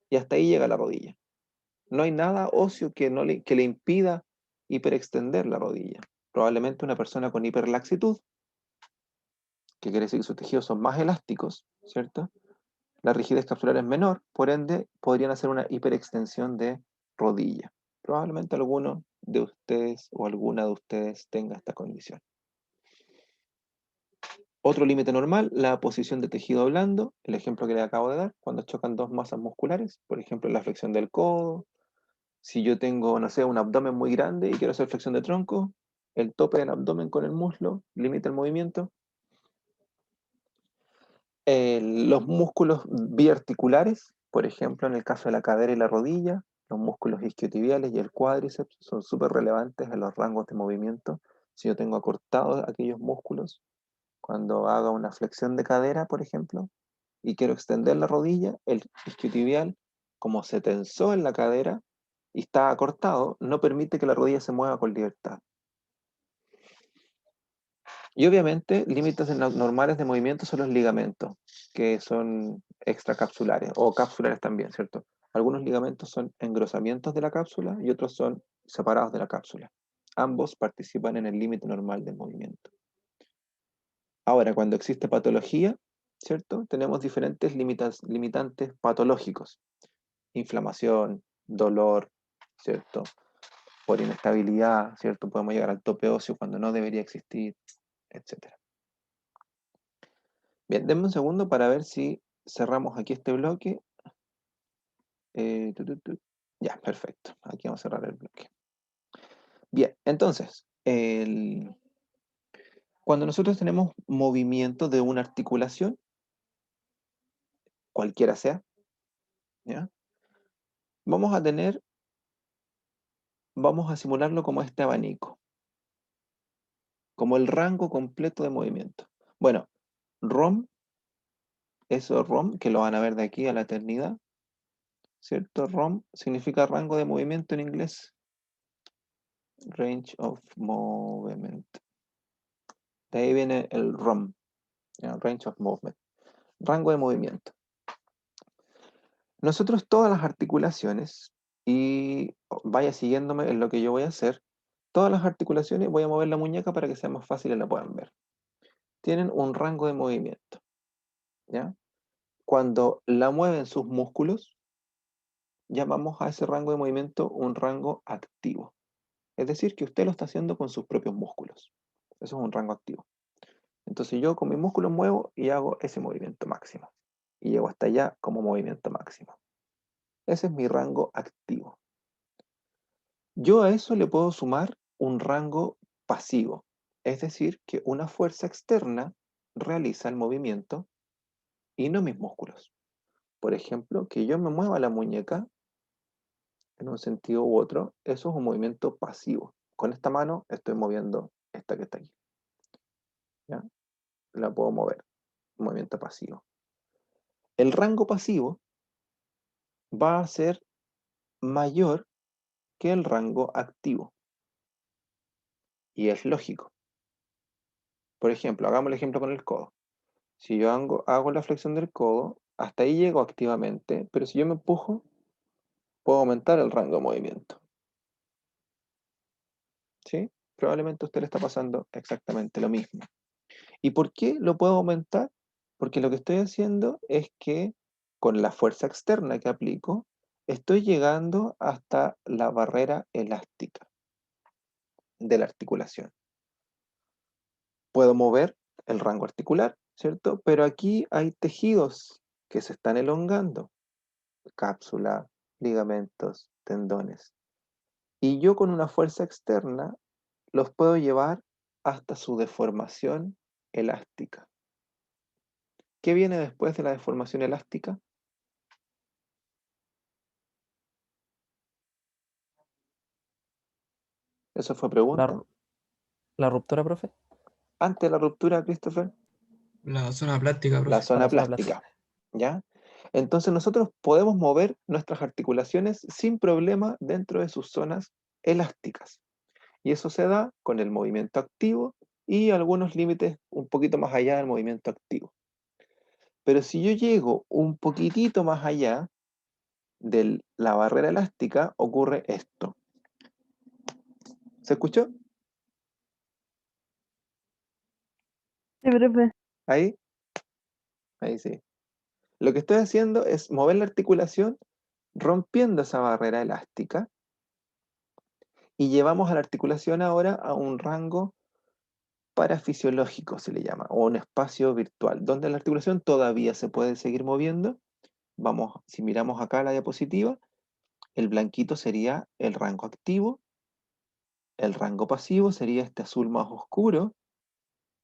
y hasta ahí llega la rodilla. No hay nada óseo que le impida hiperextender la rodilla. Probablemente una persona con hiperlaxitud, que quiere decir que sus tejidos son más elásticos, ¿cierto? La rigidez capsular es menor, por ende podrían hacer una hiperextensión de rodilla. Probablemente alguno de ustedes o alguna de ustedes tenga esta condición. Otro límite normal, la posición de tejido blando, el ejemplo que le acabo de dar, cuando chocan dos masas musculares, por ejemplo, la flexión del codo. Si yo tengo, no sé, un abdomen muy grande y quiero hacer flexión de tronco, el tope del abdomen con el muslo limita el movimiento. Los músculos biarticulares, por ejemplo, en el caso de la cadera y la rodilla, los músculos isquiotibiales y el cuádriceps son súper relevantes en los rangos de movimiento. Si yo tengo acortados aquellos músculos, cuando haga una flexión de cadera, por ejemplo, y quiero extender la rodilla, el isquiotibial, como se tensó en la cadera y está acortado, no permite que la rodilla se mueva con libertad. Y obviamente, límites normales de movimiento son los ligamentos, que son extracapsulares o capsulares también, ¿cierto? Algunos ligamentos son engrosamientos de la cápsula y otros son separados de la cápsula. Ambos participan en el límite normal del movimiento. Ahora, cuando existe patología, ¿cierto? Tenemos diferentes limitantes patológicos. Inflamación, dolor, ¿cierto? Por inestabilidad, ¿cierto? Podemos llegar al tope óseo cuando no debería existir, etc. Bien, denme un segundo para ver si cerramos aquí este bloque. Ya, perfecto. Aquí vamos a cerrar el bloque. Bien, entonces, cuando nosotros tenemos movimiento de una articulación, cualquiera sea, ¿ya? Vamos a simularlo como este abanico, como el rango completo de movimiento. Bueno, ROM, eso ROM, que lo van a ver de aquí a la eternidad, ¿cierto? ROM significa rango de movimiento en inglés. Range of Movement. De ahí viene el ROM, Range of Movement, rango de movimiento. Nosotros todas las articulaciones, y vaya siguiéndome en lo que yo voy a hacer, todas las articulaciones voy a mover la muñeca para que sea más fácil y la puedan ver. Tienen un rango de movimiento, ¿ya? Cuando la mueven sus músculos, llamamos a ese rango de movimiento un rango activo. Es decir, que usted lo está haciendo con sus propios músculos. Eso es un rango activo. Entonces yo con mis músculos muevo y hago ese movimiento máximo. Y llego hasta allá como movimiento máximo. Ese es mi rango activo. Yo a eso le puedo sumar un rango pasivo. Es decir, que una fuerza externa realiza el movimiento y no mis músculos. Por ejemplo, que yo me mueva la muñeca en un sentido u otro, eso es un movimiento pasivo. Con esta mano estoy moviendo esta que está aquí. ¿Ya? La puedo mover. Movimiento pasivo. El rango pasivo va a ser mayor que el rango activo. Y es lógico. Por ejemplo, hagamos el ejemplo con el codo. Si yo hago la flexión del codo, hasta ahí llego activamente, pero si yo me empujo, puedo aumentar el rango de movimiento. ¿Sí? Probablemente a usted le está pasando exactamente lo mismo. ¿Y por qué lo puedo aumentar? Porque lo que estoy haciendo es que con la fuerza externa que aplico, estoy llegando hasta la barrera elástica de la articulación. Puedo mover el rango articular, ¿cierto? Pero aquí hay tejidos que se están elongando, cápsula, ligamentos, tendones. Y yo con una fuerza externa los puedo llevar hasta su deformación elástica. ¿Qué viene después de la deformación elástica? Eso fue La, pregunta. ru- la ruptura, profe. Antes de la ruptura, Christopher, La zona plástica, la profe. zona La zona plástica. plástica, ¿ya? Entonces nosotros podemos mover nuestras articulaciones sin problema dentro de sus zonas elásticas. Y eso se da con el movimiento activo y algunos límites un poquito más allá del movimiento activo. Pero si yo llego un poquitito más allá de la barrera elástica, ocurre esto. ¿Se escuchó? Sí, profe. Ahí, ahí sí. Lo que estoy haciendo es mover la articulación rompiendo esa barrera elástica y llevamos a la articulación ahora a un rango parafisiológico se le llama, o un espacio virtual, donde la articulación todavía se puede seguir moviendo. Vamos, si miramos acá la diapositiva, el blanquito sería el rango activo, el rango pasivo sería este azul más oscuro.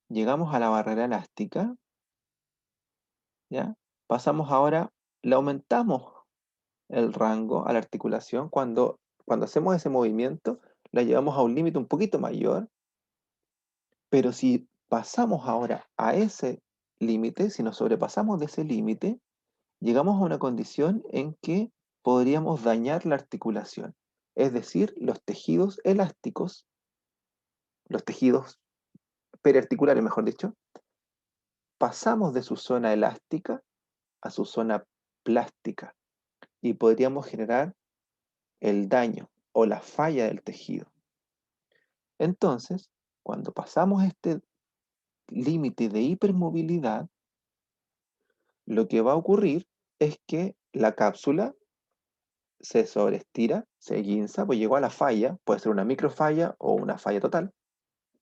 Llegamos a la barrera elástica, ¿ya? Pasamos ahora, le aumentamos el rango a la articulación cuando hacemos ese movimiento, la llevamos a un límite un poquito mayor, pero si pasamos ahora a ese límite, si nos sobrepasamos de ese límite, llegamos a una condición en que podríamos dañar la articulación. Es decir, los tejidos elásticos, los tejidos periarticulares, mejor dicho, pasamos de su zona elástica a su zona plástica y podríamos generar el daño o la falla del tejido. Entonces, cuando pasamos este límite de hipermovilidad, lo que va a ocurrir es que la cápsula se sobreestira, se guinza, pues llegó a la falla, puede ser una microfalla o una falla total,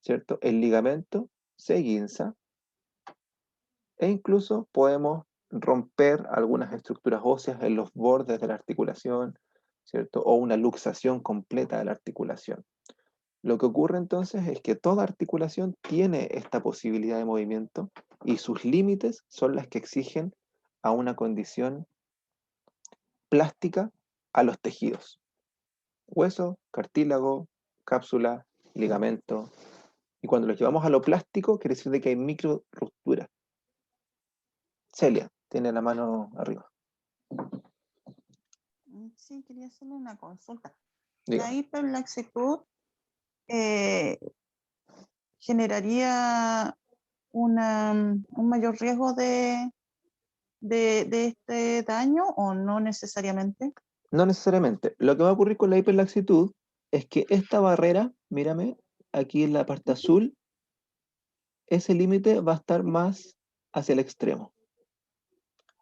¿cierto? El ligamento se guinza e incluso podemos romper algunas estructuras óseas en los bordes de la articulación, ¿cierto? O una luxación completa de la articulación. Lo que ocurre entonces es que toda articulación tiene esta posibilidad de movimiento y sus límites son las que exigen a una condición plástica a los tejidos. Hueso, cartílago, cápsula, ligamento. Y cuando los llevamos a lo plástico, quiere decir de que hay micro rupturas. Celia, tiene la mano arriba. Sí, quería hacerle una consulta. Dígame. La hiperlaxitud generaría un mayor riesgo de este daño o no necesariamente. No necesariamente. Lo que va a ocurrir con la hiperlaxitud es que esta barrera, mírame, aquí en la parte azul, ese límite va a estar más hacia el extremo,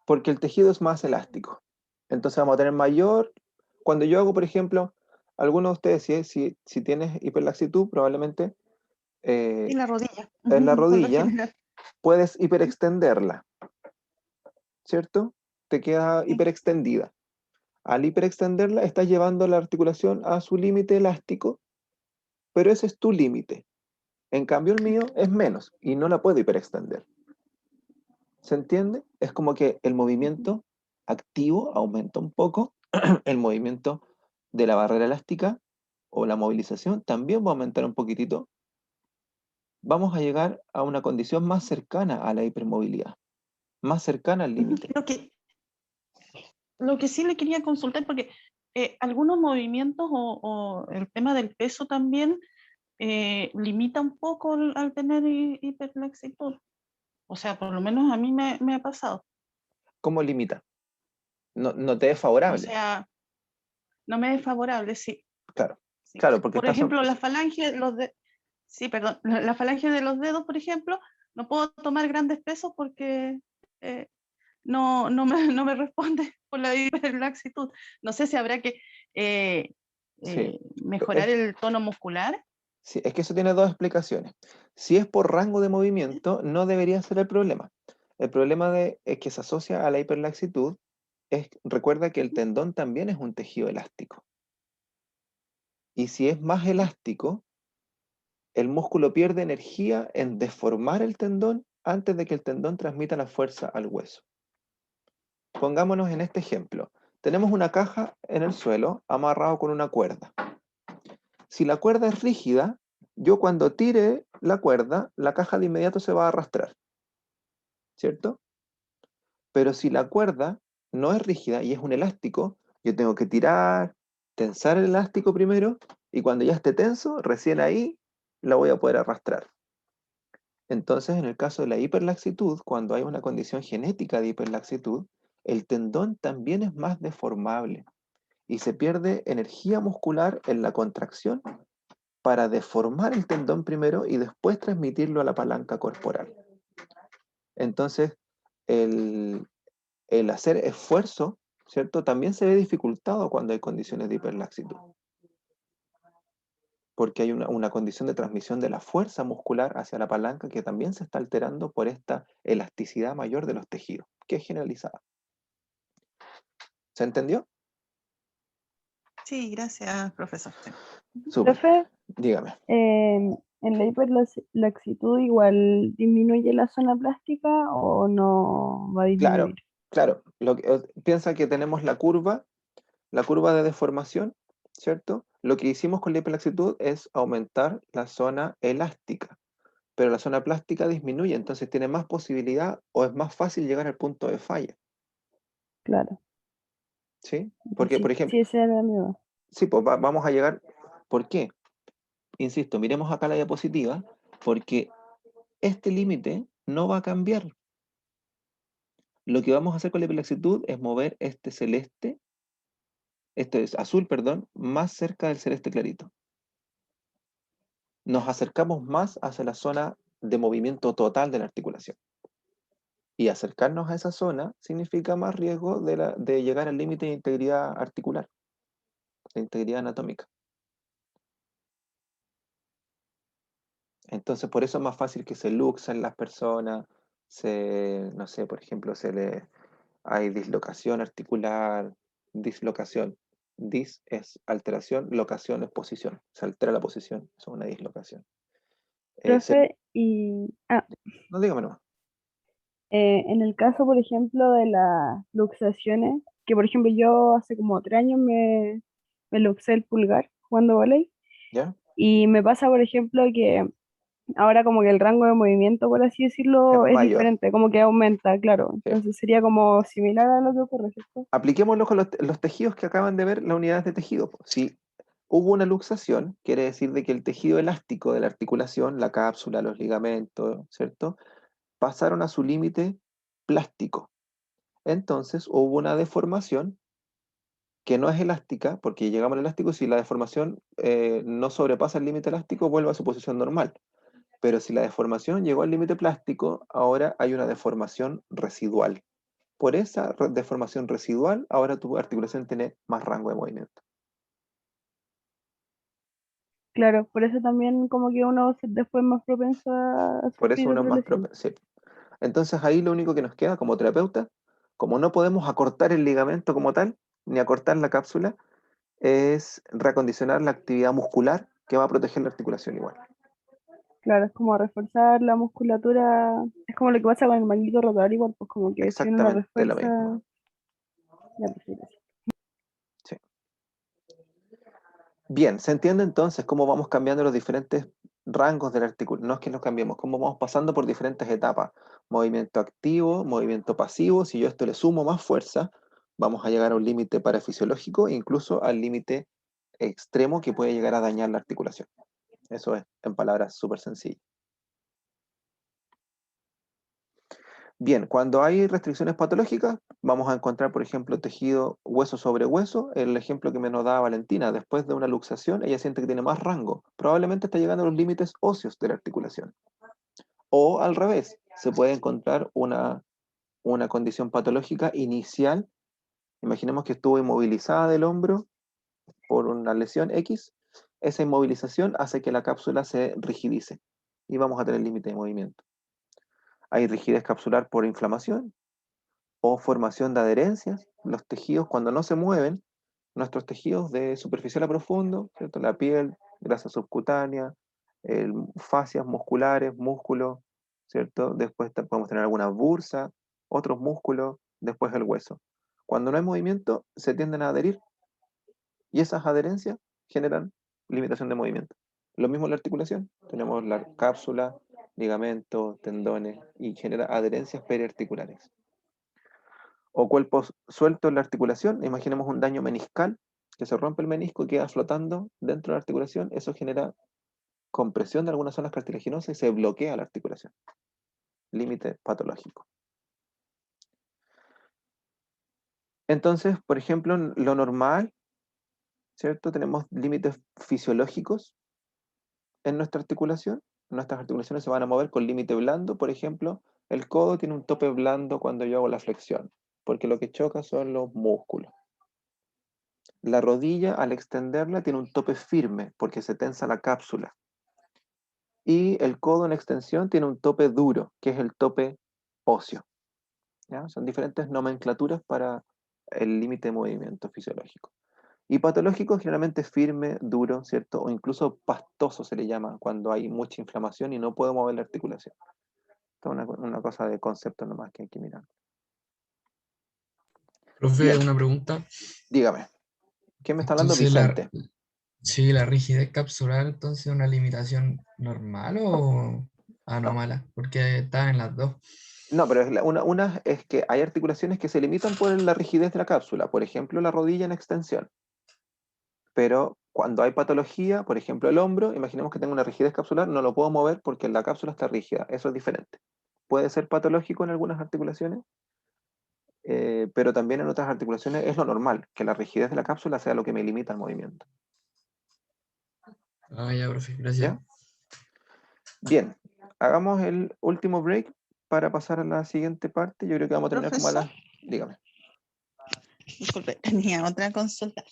porque el tejido es más elástico. Entonces vamos a tener mayor, cuando yo hago, por ejemplo, algunos de ustedes, si tienes hiperlaxitud, probablemente Y la rodilla. en la Por lo rodilla general. puedes hiperextenderla, ¿cierto? Te queda Sí. hiperextendida. Al hiperextenderla, estás llevando la articulación a su límite elástico, pero ese es tu límite. En cambio, el mío es menos y no la puedo hiperextender. ¿Se entiende? Es como que el movimiento activo aumenta un poco, el movimiento de la barrera elástica o la movilización también va a aumentar un poquitito. Vamos a llegar a una condición más cercana a la hipermovilidad, más cercana al límite. Lo que sí le quería consultar, porque algunos movimientos o el tema del peso también limita un poco al tener hiperlaxitud. O sea, por lo menos a mí me ha pasado. ¿Cómo limita? No te es O favorable. sea, no me es favorable, sí. Claro, Sí. claro, porque Por ejemplo, la falange, sí, perdón, la falange de los dedos, por ejemplo, no puedo tomar grandes pesos porque no me responde por la hiperlaxitud. No sé si habrá que sí. mejorar el tono muscular. Sí, es que eso tiene dos explicaciones. Si es por rango de movimiento, no debería ser el problema. El problema es que se asocia a la hiperlaxitud. Recuerda que el tendón también es un tejido elástico. Y si es más elástico, el músculo pierde energía en deformar el tendón antes de que el tendón transmita la fuerza al hueso. Pongámonos en este ejemplo. Tenemos una caja en el suelo amarrado con una cuerda. Si la cuerda es rígida, yo cuando tire la cuerda, la caja de inmediato se va a arrastrar, ¿cierto? Pero si la cuerda no es rígida y es un elástico, yo tengo que tirar, tensar el elástico primero, y cuando ya esté tenso, recién ahí la voy a poder arrastrar. Entonces, en el caso de la hiperlaxitud, cuando hay una condición genética de hiperlaxitud, el tendón también es más deformable y se pierde energía muscular en la contracción para deformar el tendón primero y después transmitirlo a la palanca corporal. Entonces, el hacer esfuerzo, ¿cierto? También se ve dificultado cuando hay condiciones de hiperlaxitud. porque hay una condición de transmisión de la fuerza muscular hacia la palanca que también se está alterando por esta elasticidad mayor de los tejidos, que es generalizada. ¿Se entendió? Sí, gracias, profesor. Sí. Súper. Profe, Dígame. ¿en la hiperlaxitud igual disminuye la zona plástica o no va a Claro, disminuir? claro. Piensa que tenemos la curva de deformación, ¿cierto? Lo que hicimos con la hiperlaxitud es aumentar la zona elástica, pero la zona plástica disminuye, entonces tiene más posibilidad o es más fácil llegar al punto de falla, Claro. ¿sí? Pues Porque, por sí, ejemplo, sí, esa era mi duda. sí, pues vamos a llegar. ¿Por qué? Insisto, miremos acá la diapositiva, porque este límite no va a cambiar. Lo que vamos a hacer con la hiperlaxitud es mover este celeste, este es azul, perdón, más cerca del celeste clarito. Nos acercamos más hacia la zona de movimiento total de la articulación. Y acercarnos a esa zona significa más riesgo de llegar al límite de integridad articular, de integridad anatómica. Entonces, por eso es más fácil que se luxen las personas, no sé, por ejemplo, hay dislocación articular, dislocación. Dis es alteración, locación es posición. Se altera la posición, eso es una dislocación. Profe, No, dígame nomás. en el caso, por ejemplo, de las luxaciones, que por ejemplo yo hace como 3 años me luxé el pulgar jugando vóley, ¿Ya? y me pasa, por ejemplo, que ahora como que el rango de movimiento, por así Es decirlo, es mayor. diferente, como que aumenta, claro. Sí. Entonces sería como similar a lo que ocurre, ¿cierto? Apliquémoslo con los tejidos que acaban de ver, las unidades de tejido. Si hubo una luxación, quiere decir de que el tejido elástico de la articulación, la cápsula, los ligamentos, ¿cierto? Pasaron a su límite plástico. Entonces hubo una deformación que no es elástica, porque llegamos al elástico, si la deformación no sobrepasa el límite elástico, vuelve a su posición normal. Pero si la deformación llegó al límite plástico, ahora hay una deformación residual. Por esa deformación residual, ahora tu articulación tiene más rango de movimiento. Claro, por eso también como que uno después es más propenso a Por eso sufrir uno es otra más lesión. propenso. Sí. Entonces ahí lo único que nos queda como terapeuta, como no podemos acortar el ligamento como tal, ni acortar la cápsula, es reacondicionar la actividad muscular que va a proteger la articulación igual. Claro, es como reforzar la musculatura, es como lo que pasa con el manguito rotador igual, pues como que si uno lo Exactamente lo mismo. refuerza, ya pues sí, gracias. Sí. Bien, se entiende entonces cómo vamos cambiando los diferentes rangos de la articulación. No es que nos cambiemos, cómo vamos pasando por diferentes etapas. Movimiento activo, movimiento pasivo. Si yo a esto le sumo más fuerza, vamos a llegar a un límite parafisiológico, incluso al límite extremo que puede llegar a dañar la articulación. Eso es, en palabras súper sencillas. Bien, cuando hay restricciones patológicas, vamos a encontrar, por ejemplo, tejido hueso sobre hueso. El ejemplo que me nos daba Valentina, después de una luxación, ella siente que tiene más rango. Probablemente está llegando a los límites óseos de la articulación. O al revés, se puede encontrar una condición patológica inicial. Imaginemos que estuvo inmovilizada del hombro por una lesión X. Esa inmovilización hace que la cápsula se rigidice y vamos a tener límite de movimiento. Hay rigidez capsular por inflamación o formación de adherencias. Los tejidos, cuando no se mueven, nuestros tejidos de superficial a profundo, ¿cierto? La piel, grasa subcutánea, fascias musculares, músculos, ¿cierto? Después podemos tener alguna bursa, otros músculos, después el hueso. Cuando no hay movimiento, se tienden a adherir y esas adherencias generan limitación de movimiento. Lo mismo en la articulación, tenemos la cápsula, ligamentos, tendones y genera adherencias periarticulares. O cuerpos sueltos en la articulación, imaginemos un daño meniscal, que se rompe el menisco y queda flotando dentro de la articulación, eso genera compresión de algunas zonas cartilaginosas y se bloquea la articulación. Límite patológico. Entonces, por ejemplo, lo normal, ¿cierto? Tenemos límites fisiológicos en nuestra articulación. Nuestras articulaciones se van a mover con límite blando. Por ejemplo, el codo tiene un tope blando cuando yo hago la flexión, porque lo que choca son los músculos. La rodilla, al extenderla, tiene un tope firme porque se tensa la cápsula. Y el codo en extensión tiene un tope duro, que es el tope óseo. ¿Ya? Son diferentes nomenclaturas para el límite de movimiento fisiológico. Y patológico generalmente firme, duro, ¿cierto? O incluso pastoso se le llama cuando hay mucha inflamación y no puedo mover la articulación. Esto es una cosa de concepto nomás que hay que mirar. Profe, Bien, una pregunta. dígame. ¿Quién me está hablando? Entonces, Vicente. sí, la rigidez capsular, entonces, ¿es una limitación normal o No, anómala? Porque están en las dos. no, pero una es que hay articulaciones que se limitan por la rigidez de la cápsula. Por ejemplo, la rodilla en extensión. Pero cuando hay patología, por ejemplo el hombro, imaginemos que tengo una rigidez capsular, no lo puedo mover porque la cápsula está rígida. Eso es diferente. Puede ser patológico en algunas articulaciones, pero también en otras articulaciones es lo normal, que la rigidez de la cápsula sea lo que me limita el movimiento. Ah, ya, profe, gracias. ¿Ya? Bien, hagamos el último break para pasar a la siguiente parte. Yo creo que vamos a terminar como a las... Dígame. Disculpe, tenía otra consulta.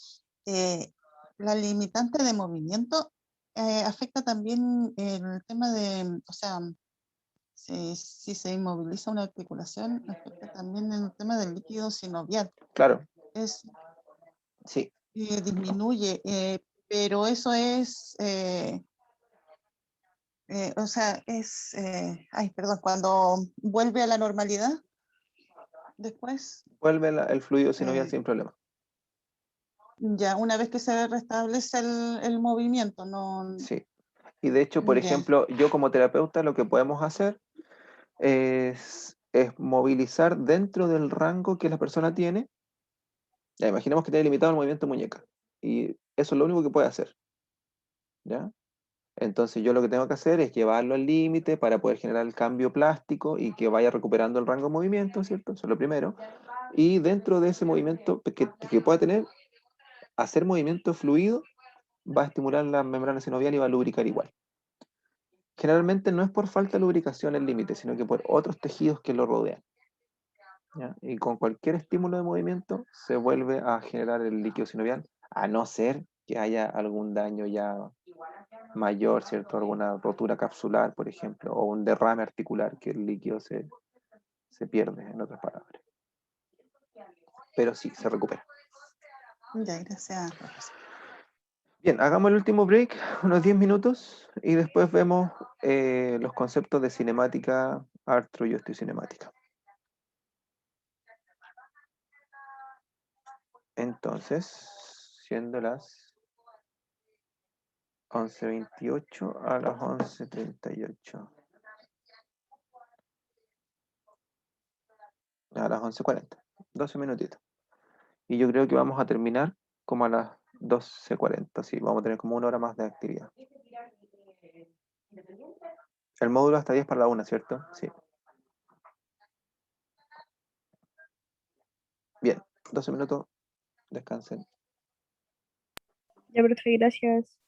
La limitante de movimiento afecta también el tema de, o sea, si se inmoviliza una articulación, afecta también el tema del líquido sinovial. Claro, Es, sí. disminuye, pero eso es, o sea, es, ay, perdón, cuando vuelve a la normalidad, después, Vuelve el fluido sinovial eh, sin problema. ya una vez que se restablece el movimiento, no, Sí. Y de hecho, por ya, ejemplo, yo como terapeuta lo que podemos hacer es movilizar dentro del rango que la persona tiene. Ya, imaginemos que tiene limitado el movimiento de muñeca. Y eso es lo único que puede hacer. ¿Ya? Entonces yo lo que tengo que hacer es llevarlo al límite para poder generar el cambio plástico y que vaya recuperando el rango de movimiento, ¿cierto? Eso es lo primero. Y dentro de ese movimiento que pueda tener, hacer movimiento fluido va a estimular la membrana sinovial y va a lubricar igual. Generalmente no es por falta de lubricación el límite, sino que por otros tejidos que lo rodean. ¿Ya? Y con cualquier estímulo de movimiento se vuelve a generar el líquido sinovial, a no ser que haya algún daño ya mayor, ¿cierto? Alguna rotura capsular, por ejemplo, o un derrame articular que el líquido se pierde, en otras palabras. Pero sí, se recupera. ya, gracias. Bien, hagamos el último break, unos 10 minutos, y después vemos los conceptos de cinemática, artro y osteocinemática. Entonces, siendo las 11:28 a las 11:38. A las 11:40. 12 minutitos. Y yo creo que vamos a terminar como a las 12:40. Sí, vamos a tener como una hora más de actividad. El módulo hasta 10 para la 1, ¿cierto? Sí. Bien, 12 minutos. Descansen. Ya, profe, gracias.